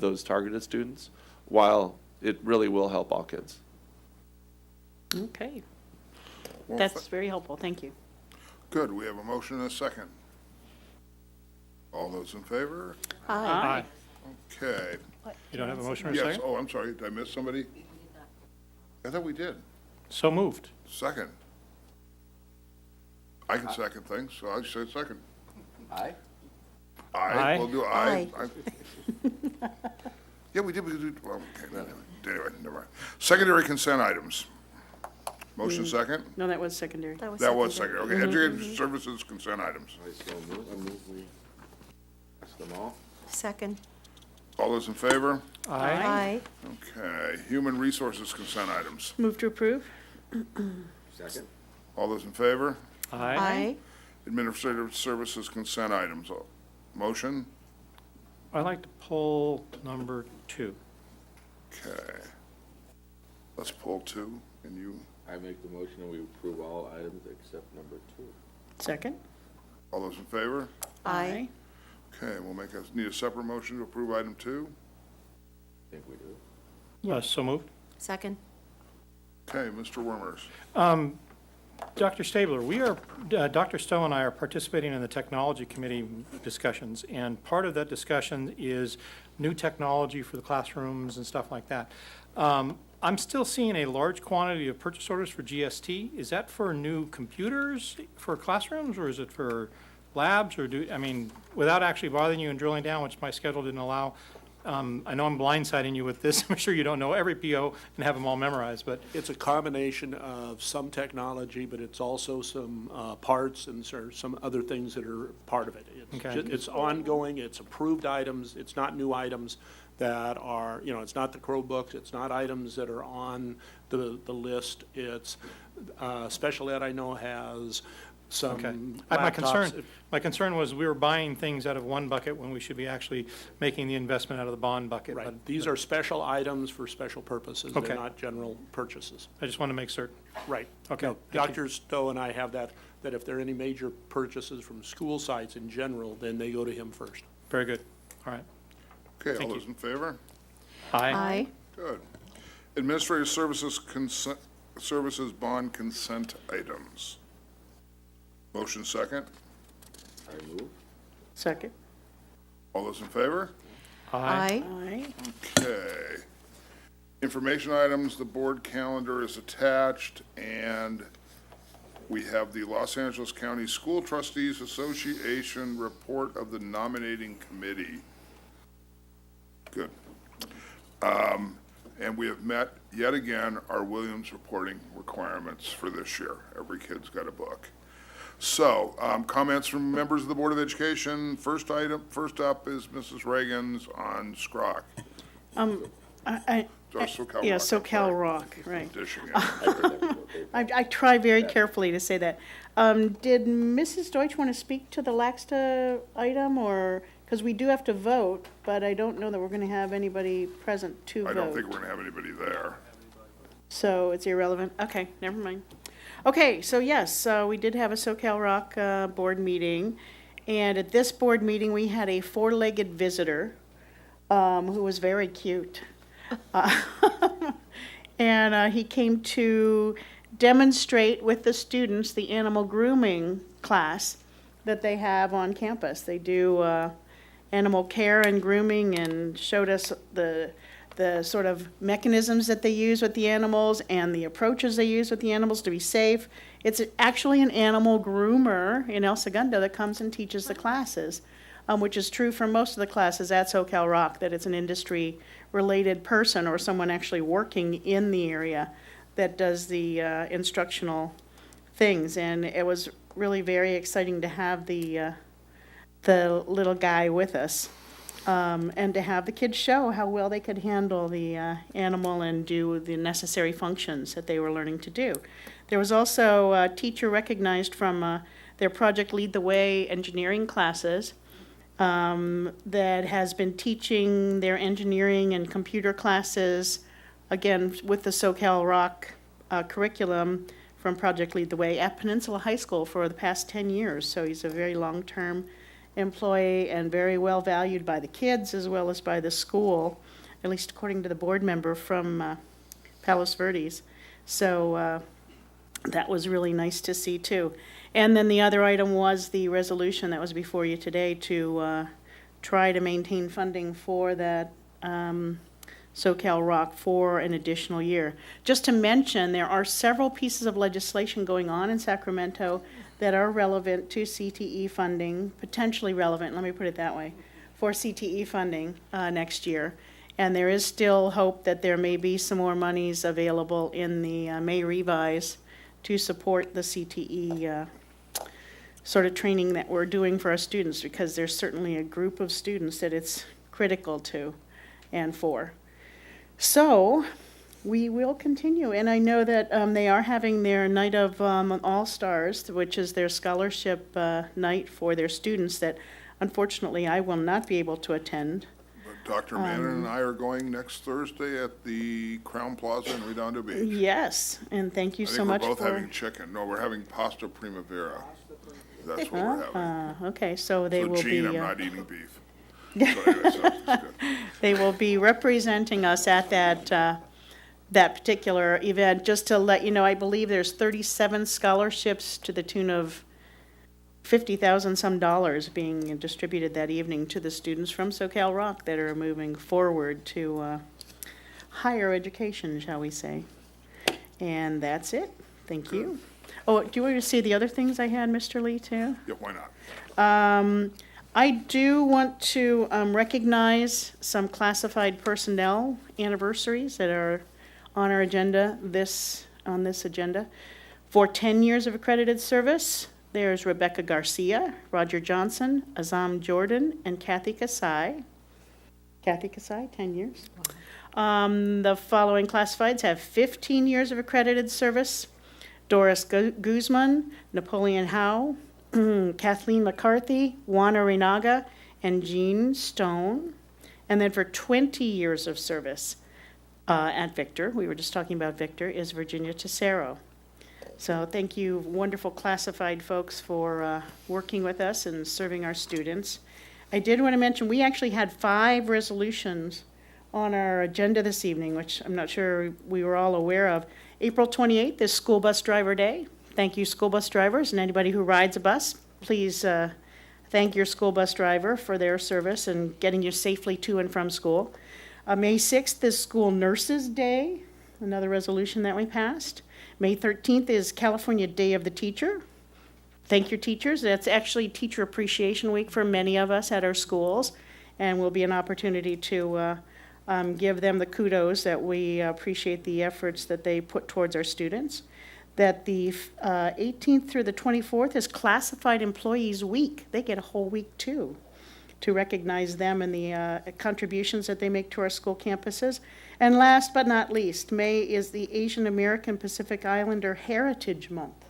those targeted students, while it really will help all kids. Okay. Well, That's very helpful. Thank you. Good, we have a motion and a second. All those in favor? Aye. Okay. You don't have a motion or a Yes, second? oh, I'm sorry, did I miss somebody? I thought we did. So moved. Second. I can second things, so I said second. Aye? Aye, we'll do aye. Aye. Yeah, we did, well, okay, anyway, never mind. Secondary consent items. Motion second? No, that was secondary. That was second, okay. Education services consent items. I so move, I move we pass them all. Second. All those in favor? Aye. Okay. Human resources consent items. Move to approve? Second? All those in favor? Aye. Administrative services consent items. Motion? I'd like to pull number 2. Okay. Let's pull 2, and you, I make the motion and we approve all items except number 2. Second? all those in favor? Aye. Okay, we'll need a separate motion to approve item 2. I think we do. So moved. Second? Okay, Mr. Wormers. Dr. Stabler, Dr. Stowe and I are participating in the Technology Committee discussions, and part of that discussion is new technology for the classrooms and stuff like that. I'm still seeing a large quantity of purchase orders for GST. Is that for new computers for classrooms, or is it for labs, or without actually bothering you and drilling down, which my schedule didn't allow? I know I'm blindsiding you with this. I'm sure you don't know every PO and have them all memorized, but. It's a combination of some technology, but it's also some parts and some other things that are part of it. It's ongoing, it's approved items, it's not new items that are, it's not the Chromebooks, it's not items that are on the list. It's, special ed I know has some Okay. laptops. My concern was we were buying things out of one bucket when we should be actually making the investment out of the bond bucket. Right, but- these are special items for special purposes, Okay. they're not general purchases. I just want to make certain. Right. Okay. No, Dr. Stowe and I have that if there are any major purchases from school sites in general, then they go to him first. Very good. All right. Okay, all Thank those in favor? Aye. Good. Administrative services bond consent items. Motion second. I move. Second. All those in favor? Aye. Aye. Okay. Information items, the board calendar is attached, and we have the Los Angeles County School Trustees Association report of the nominating committee. Good. And we have met, yet again, our Williams reporting requirements for this year. Every kid's got a book. So, comments from members of the Board of Education. First up is Mrs. Reagan's on SCROC. Or SoCal Yeah, Rock, I'm SoCal sorry. Rock, right. Dishing it. I try very carefully to say that. Did Mrs. Deutsch want to speak to the Laxta item, or, because we do have to vote, but I don't know that we're going to have anybody present to vote. I don't think we're going to have anybody there. So it's irrelevant? Okay, never mind. Okay, so yes, we did have a SoCal Rock board meeting, and at this board meeting, we had a four-legged visitor who was very cute. And he came to demonstrate with the students the animal grooming class that they have on campus. They do animal care and grooming, and showed us the sort of mechanisms that they use with the animals and the approaches they use with the animals to be safe. It's actually an animal groomer in El Segundo that comes and teaches the classes, which is true for most of the classes at SoCal Rock, that it's an industry-related person or someone actually working in the area that does the instructional things. And it was really very exciting to have the little guy with us. And to have the kids show how well they could handle the animal and do the necessary functions that they were learning to do. There was also a teacher recognized from their Project Lead the Way engineering classes that has been teaching their engineering and computer classes, again, with the SoCal Rock curriculum from Project Lead the Way at Peninsula High School for the past 10 years. So he's a very long-term employee and very well valued by the kids as well as by the school, at least according to the board member from Palos Verdes. So that was really nice to see too. And then the other item was the resolution that was before you today to try to maintain funding for that SoCal Rock for an additional year. Just to mention, there are several pieces of legislation going on in Sacramento that are relevant to CTE funding, potentially relevant, let me put it that way, for CTE funding next year. And there is still hope that there may be some more monies available in the May revise to support the CTE sort of training that we're doing for our students, because there's certainly a group of students that it's critical to and for. So we will continue, and I know that they are having their Night of All-Stars, which is their scholarship night for their students that unfortunately I will not be able to attend. But Dr. Mannon and I are going next Thursday at the Crown Plaza in Redondo Beach. Yes, and thank you so much I think for... we're both having chicken. No, we're having pasta primavera. That's what we're having. Okay, so they will be... So Gene, I'm not eating beef. They will be representing us at that particular event. Just to let you know, I believe there's 37 scholarships to the tune of $50,000 some being distributed that evening to the students from SoCal Rock that are moving forward to higher education, shall we say. And that's it. Thank you. Oh, do you want to see the other things I had, Mr. Lee, too? Yeah, why not? I do want to recognize some classified personnel anniversaries that are on our agenda, on this agenda. For 10 years of accredited service, there's Rebecca Garcia, Roger Johnson, Azam Jordan, and Kathy Kasai. Kathy Kasai, 10 years. The following classifieds have 15 years of accredited service. Doris Guzman, Napoleon Howe, Kathleen McCarthy, Juana Renaga, and Jean Stone. And then for 20 years of service at Victor, we were just talking about Victor, is Virginia Tesero. So thank you, wonderful classified folks, for working with us and serving our students. I did want to mention, we actually had 5 resolutions on our agenda this evening, which I'm not sure we were all aware of. April 28th is School Bus Driver Day. Thank you, school bus drivers, and anybody who rides a bus. Please thank your school bus driver for their service and getting you safely to and from school. May 6th is School Nurses Day, another resolution that we passed. May 13th is California Day of the Teacher. Thank your teachers. That's actually Teacher Appreciation Week for many of us at our schools, and will be an opportunity to give them the kudos that we appreciate the efforts that they put towards our students. That the 18th through the 24th is Classified Employees Week. They get a whole week too, to recognize them and the contributions that they make to our school campuses. And last but not least, May is the Asian American Pacific Islander Heritage Month.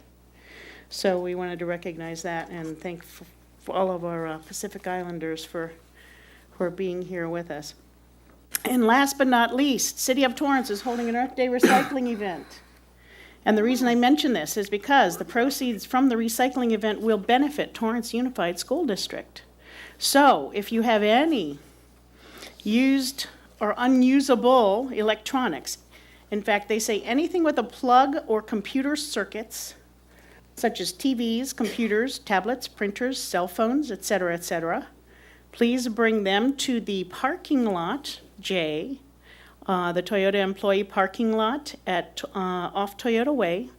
So we wanted to recognize that and thank for all of our Pacific Islanders for being here with us. And last but not least, City of Torrance is holding an Earth Day recycling event. And the reason I mention this is because the proceeds from the recycling event will benefit Torrance Unified School District. So if you have any used or unusable electronics, in fact, they say anything with a plug or computer circuits, such as TVs, computers, tablets, printers, cell phones, etc., please bring them to the parking lot J, the Toyota employee parking lot at off Toyota Way,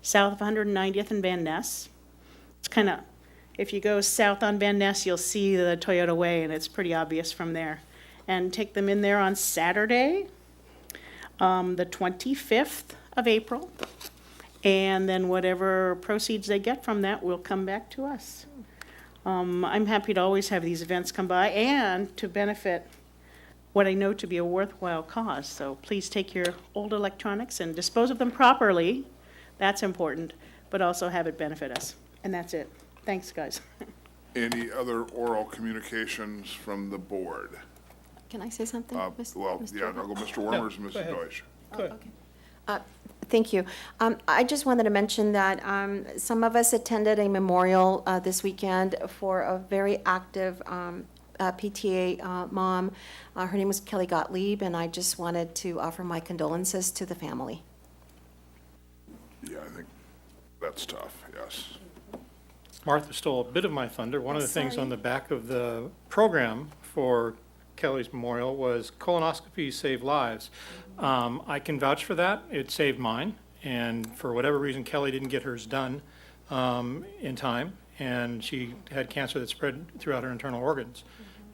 south of 190th and Van Ness. It's kind of, if you go south on Van Ness, you'll see the Toyota Way, and it's pretty obvious from there. And take them in there on Saturday, the 25th of April, and then whatever proceeds they get from that will come back to us. I'm happy to always have these events come by and to benefit what I know to be a worthwhile cause. So please take your old electronics and dispose of them properly. That's important, but also have it benefit us. And that's it. Thanks, guys. Any other oral communications from the board? Can I say something? Well, yeah, I'll go Mr. Wormers and Mrs. Deutsch. Thank you. I just wanted to mention that some of us attended a memorial this weekend for a very active PTA mom. Her name was Kelly Gottlieb, and I just wanted to offer my condolences to the family. Yeah, I think that's tough, yes. Martha stole a bit of my thunder. One of the things on the back of the program for Kelly's memorial was colonoscopies save lives. I can vouch for that. It saved mine. And for whatever reason, Kelly didn't get hers done in time. And she had cancer that spread throughout her internal organs.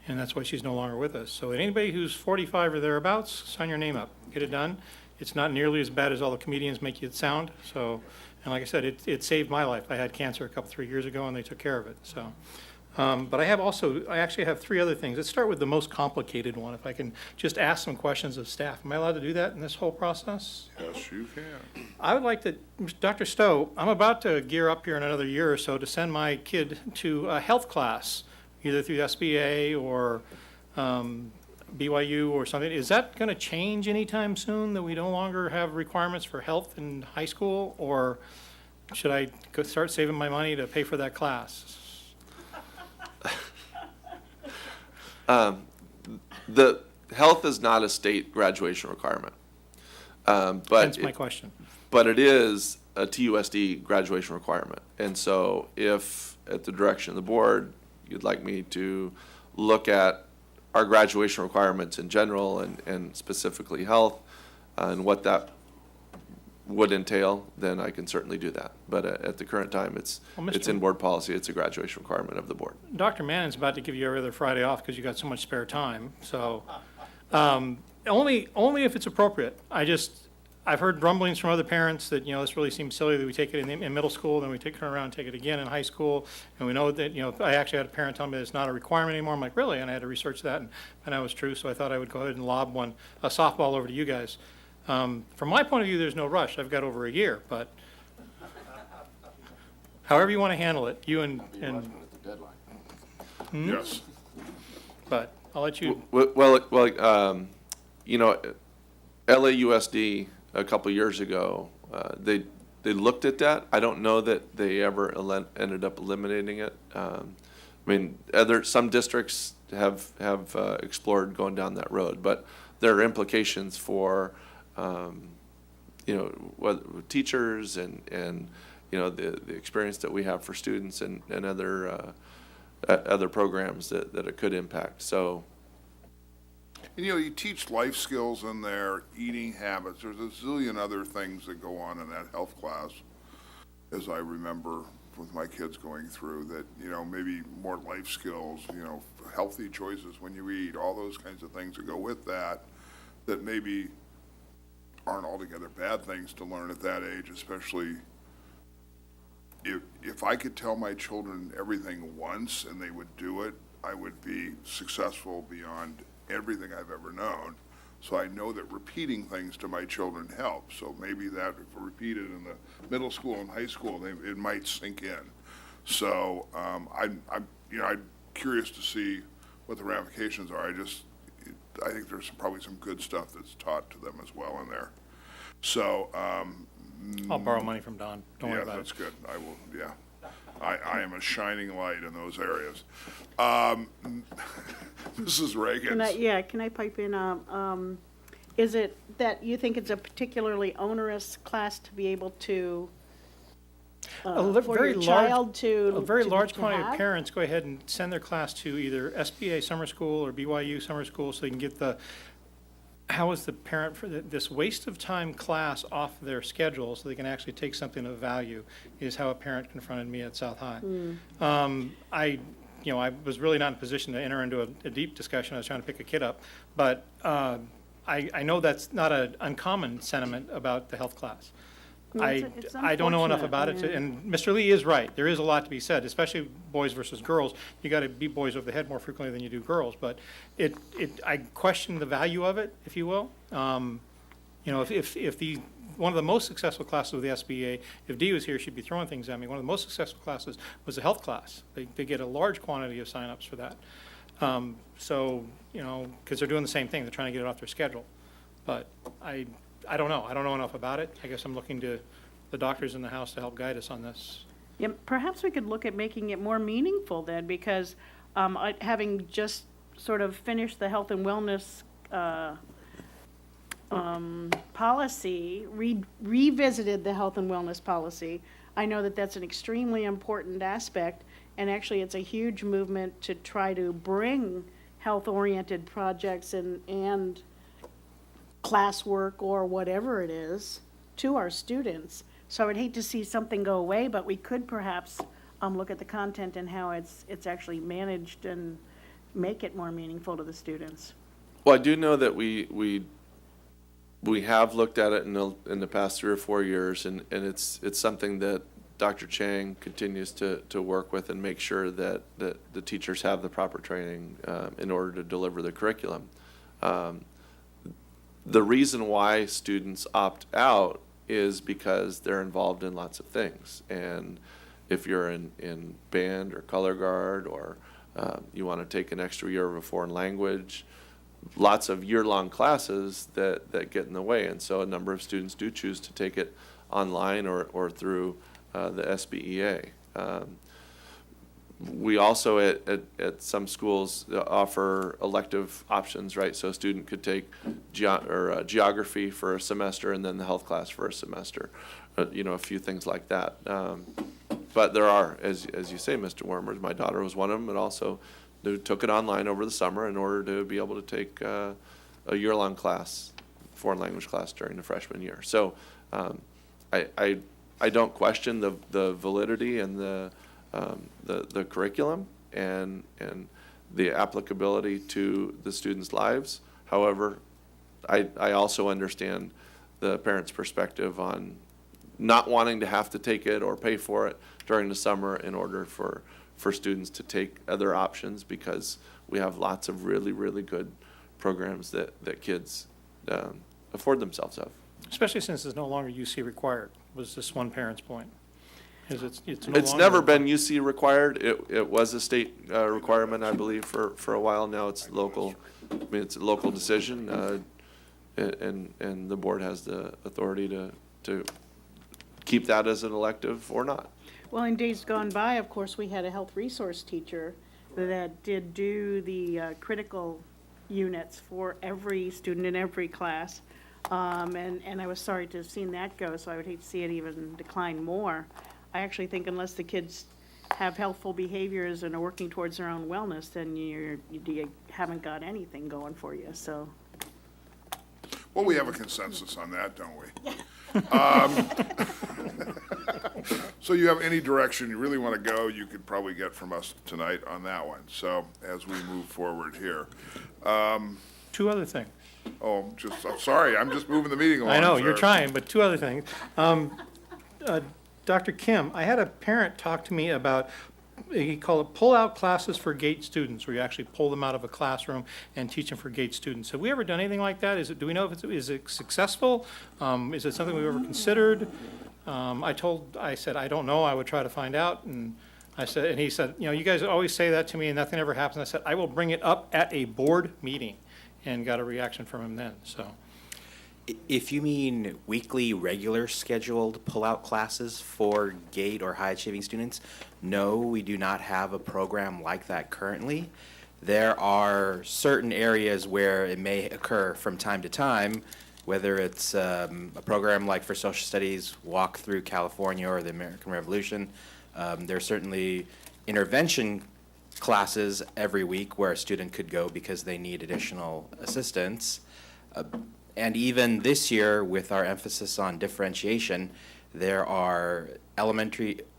And that's why she's no longer with us. So anybody who's 45 or thereabouts, sign your name up. Get it done. It's not nearly as bad as all the comedians make it sound. So, and like I said, it saved my life. I had cancer 3 years ago, and they took care of it. So. But I actually have 3 other things. Let's start with the most complicated one, if I can just ask some questions of staff. Am I allowed to do that in this whole process? Yes, you can. I would like to, Dr. Stowe, I'm about to gear up here in another year or so to send my kid to a health class, either through SBA or BYU or something. Is that going to change anytime soon, that we no longer have requirements for health in high school? Or should I go start saving my money to pay for that class? The health is not a state graduation requirement. But Hence my question. But it is a TUSD graduation requirement. And so if, at the direction of the board, you'd like me to look at our graduation requirements in general and specifically health and what that would entail, then I can certainly do that. But at the current time, it's in board policy. It's a graduation requirement of the board. Dr. Mannon's about to give you every other Friday off because you got so much spare time. So only if it's appropriate. I've heard rumblings from other parents that, this really seems silly that we take it in middle school, then we take it around and take it again in high school. And we know that, I actually had a parent tell me that it's not a requirement anymore. I'm like, really? And I had to research that, and that was true. So I thought I would go ahead and lob a softball over to you guys. From my point of view, there's no rush. I've got over a year, but however you want to handle it, you and Yes. But I'll let you. LAUSD a couple years ago, they looked at that. I don't know that they ever ended up eliminating it. Some districts have explored going down that road, but there are implications for teachers and the experience that we have for students and other programs that it could impact. So. And, you teach life skills in there, eating habits. There's a zillion other things that go on in that health class, as I remember with my kids going through that, maybe more life skills, healthy choices when you eat, all those kinds of things that go with that maybe aren't altogether bad things to learn at that age, especially if I could tell my children everything once and they would do it, I would be successful beyond everything I've ever known. So I know that repeating things to my children helps. So maybe that if repeated in the middle school and high school, it might sink in. So I'm curious to see what the ramifications are. I think there's probably some good stuff that's taught to them as well in there. So I'll borrow money from Don. Don't worry about it. Yeah, that's good. I will. Yeah. I am a shining light in those areas. Mrs. Reagan. Can I pipe in? Is it that you think it's a particularly onerous class to be able to, for your child to A very large to quantity have? of parents go ahead and send their class to either SBA summer school or BYU summer school so they can get how is the parent for this waste of time class off their schedule so they can actually take something of value is how a parent confronted me at South High. I was really not in a position to enter into a deep discussion. I was trying to pick a kid up, but I know that's not an uncommon sentiment about the health class. It's I don't know enough about unfortunate, it, and Mr. Lee is right. There is a lot to be said, especially boys versus girls. You got to beat boys over the head more frequently than you do girls. But I question the value of it, if you will. If one of the most successful classes of the SBA, if Dee was here, she'd be throwing things at me. One of the most successful classes was the health class. They get a large quantity of signups for that. Because they're doing the same thing. They're trying to get it off their schedule. But I don't know. I don't know enough about it. I guess I'm looking to the doctors in the house to help guide us on this. Yeah, perhaps we could look at making it more meaningful then, because having just sort of finished the health and wellness policy, revisited the health and wellness policy, I know that that's an extremely important aspect, and actually it's a huge movement to try to bring health-oriented projects and classwork or whatever it is to our students. So I would hate to see something go away, but we could perhaps look at the content and how it's actually managed and make it more meaningful to the students. Well, I do know that we have looked at it in the past 3 or 4 years, and it's something that Dr. Chang continues to work with and make sure that the teachers have the proper training in order to deliver the curriculum. The reason why students opt out is because they're involved in lots of things. And if you're in band or color guard, or you want to take an extra year of a foreign language, lots of year-long classes that get in the way. And so a number of students do choose to take it online or through the SBEA. We also at some schools offer elective options, right? So a student could take geography for a semester and then the health class for a semester, a few things like that. But there are, as you say, Mr. Wormers, my daughter was one of them, and also took it online over the summer in order to be able to take a year-long class, foreign language class during the freshman year. So I don't question the validity and the curriculum and the applicability to the students' lives. However, I also understand the parents' perspective on not wanting to have to take it or pay for it during the summer in order for students to take other options, because we have lots of really, really good programs that kids afford themselves of. Especially since it's no longer UC required, was this one parent's point. It's It's never been UC required. It was a state requirement, I believe, for a while now. It's local. I mean, it's a local decision, and the board has the authority to keep that as an elective or not. Well, in days gone by, of course, we had a health resource teacher that did do the critical units for every student in every class. And I was sorry to have seen that go, so I would hate to see it even decline more. I actually think unless the kids have healthful behaviors and are working towards their own wellness, then you haven't got anything going for you, so. Well, we have a consensus on that, don't we? So you have any direction you really want to go, you could probably get from us tonight on that one. So as we move forward here. Two other things. Oh, I'm sorry, I'm just moving the meeting along. I know, you're sir. trying, but two other things. Dr. Kim, I had a parent talk to me about, he called it pull-out classes for GATE students, where you actually pull them out of a classroom and teach them for GATE students. Have we ever done anything like that? Do we know if is it successful? Is it something we've ever considered? I said, I don't know, I would try to find out, and he said, you guys always say that to me and nothing ever happens. I said, I will bring it up at a board meeting, and got a reaction from him then, so. If you mean weekly, regular scheduled pull-out classes for GATE or high-achieving students, no, we do not have a program like that currently. There are certain areas where it may occur from time to time, whether it's a program like for social studies, Walk Through California or the American Revolution. There are certainly intervention classes every week where a student could go because they need additional assistance. And even this year, with our emphasis on differentiation, there are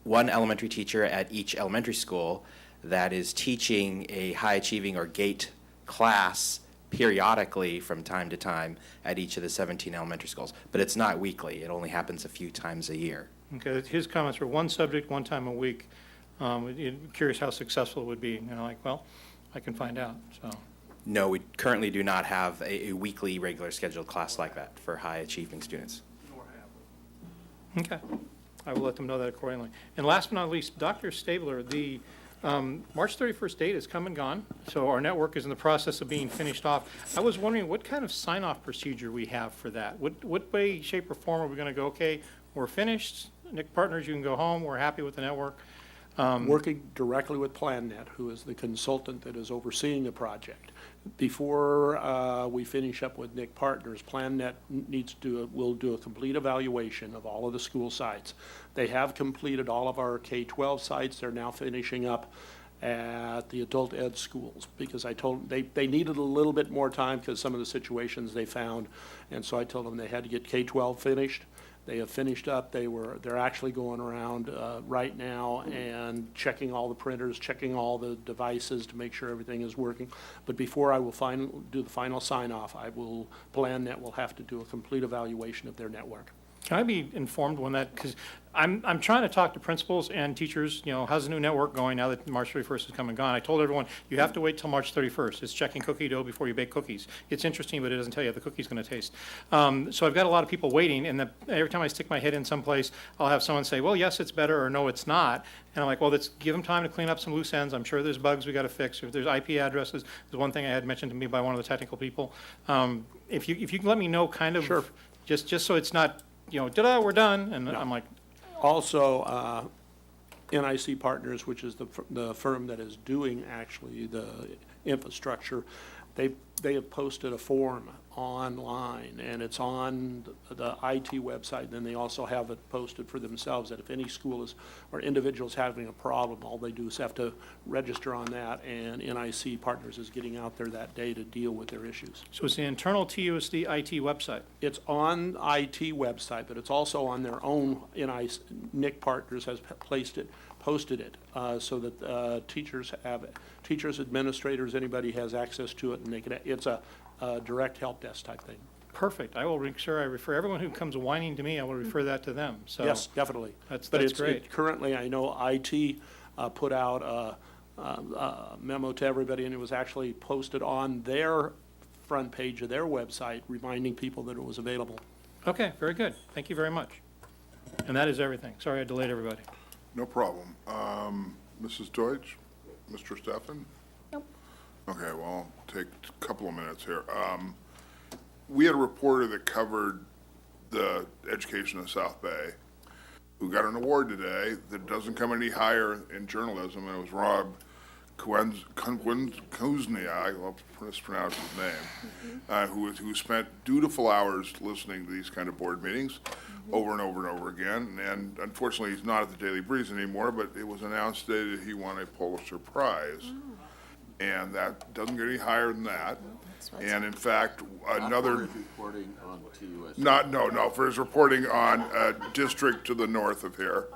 one elementary teacher at each elementary school that is teaching a high-achieving or GATE class periodically from time to time at each of the 17 elementary schools. But it's not weekly. It only happens a few times a year. Okay, his comments were one subject, one time a week. Curious how successful it would be. Well, I can find out, so. No, we currently do not have a weekly, regular scheduled class like that for high-achieving students. Okay, I will let them know that accordingly. And last but not least, Dr. Stabler, the March 31st date has come and gone, so our network is in the process of being finished off. I was wondering what kind of sign-off procedure we have for that. What way, shape, or form are we going to go, okay, we're finished, NIC partners, you can go home, we're happy with the network? Working directly with PlanNet, who is the consultant that is overseeing the project. Before we finish up with NIC partners, PlanNet will do a complete evaluation of all of the school sites. They have completed all of our K-12 sites. They're now finishing up at the adult ed schools, because I told them they needed a little bit more time because some of the situations they found, and so I told them they had to get K-12 finished. They have finished up. They're actually going around right now and checking all the printers, checking all the devices to make sure everything is working. But before I will do the final sign-off, PlanNet will have to do a complete evaluation of their network. Can I be informed when that, because I'm trying to talk to principals and teachers, how's the new network going now that March 31st has come and gone? I told everyone, you have to wait till March 31st. It's checking cookie dough before you bake cookies. It's interesting, but it doesn't tell you how the cookie's going to taste. So I've got a lot of people waiting, and every time I stick my head in someplace, I'll have someone say, well, yes, it's better, or no, it's not. And I'm like, well, let's give them time to clean up some loose ends. I'm sure there's bugs we got to fix. If there's IP addresses, there's one thing I had mentioned to me by one of the technical people. If you can let me know kind of, Sure. just so it's not, ta-da, we're done, and I'm like. Also, NIC Partners, which is the firm that is doing actually the infrastructure, they have posted a form online, and it's on the IT website. Then they also have it posted for themselves that if any school is or individuals having a problem, all they do is have to register on that, and NIC Partners is getting out there that day to deal with their issues. So it's the internal TUSD IT website. It's on IT website, but it's also on their own. NIC Partners has posted it, so that teachers, administrators, anybody has access to it, and they can. It's a direct help desk type thing. Perfect. I will make sure I refer, everyone who comes whining to me, I will refer that to them, so. Yes, definitely. That's But great. currently, I know IT put out a memo to everybody, and it was actually posted on their front page of their website, reminding people that it was available. Okay, very good. Thank you very much. And that is everything. Sorry I delayed everybody. No problem. Mrs. Deutsch, Mr. Steffen? Nope. Okay, well, I'll take a couple of minutes here. We had a reporter that covered the education in South Bay who got an award today that doesn't come any higher in journalism, and it was Rob Kuzniak, I'll mispronounce his name, who spent dutiful hours listening to these kind of board meetings over and over and over again. And unfortunately, he's not at the Daily Breeze anymore, but it was announced today that he won a Pulitzer Prize. And that doesn't get any higher than that. And in fact, another. Reporting on TUSD. No, for his reporting on a district to the north of here.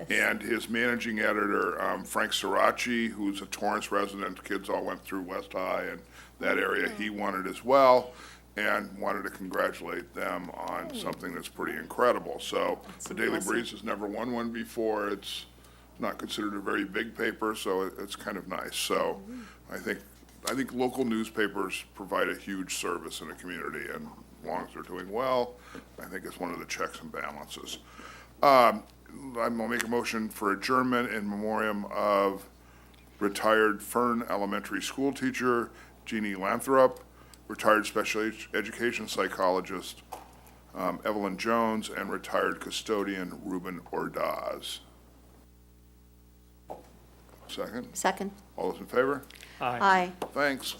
And his managing editor, Frank Sirachi, who's a Torrance resident, kids all went through West High and that area, he won it as well, and wanted to congratulate them on something that's pretty incredible. So the Daily Breeze has never won one before. It's not considered a very big paper, so it's kind of nice. So I think local newspapers provide a huge service in a community, and as long as they're doing well, I think it's one of the checks and balances. I'm going to make a motion for adjournment in memoriam of retired Fern Elementary School teacher Jeannie Lathrop, retired special education psychologist Evelyn Jones, and retired custodian Ruben Ordaz. Second? Second. All those in favor? Aye. Thanks.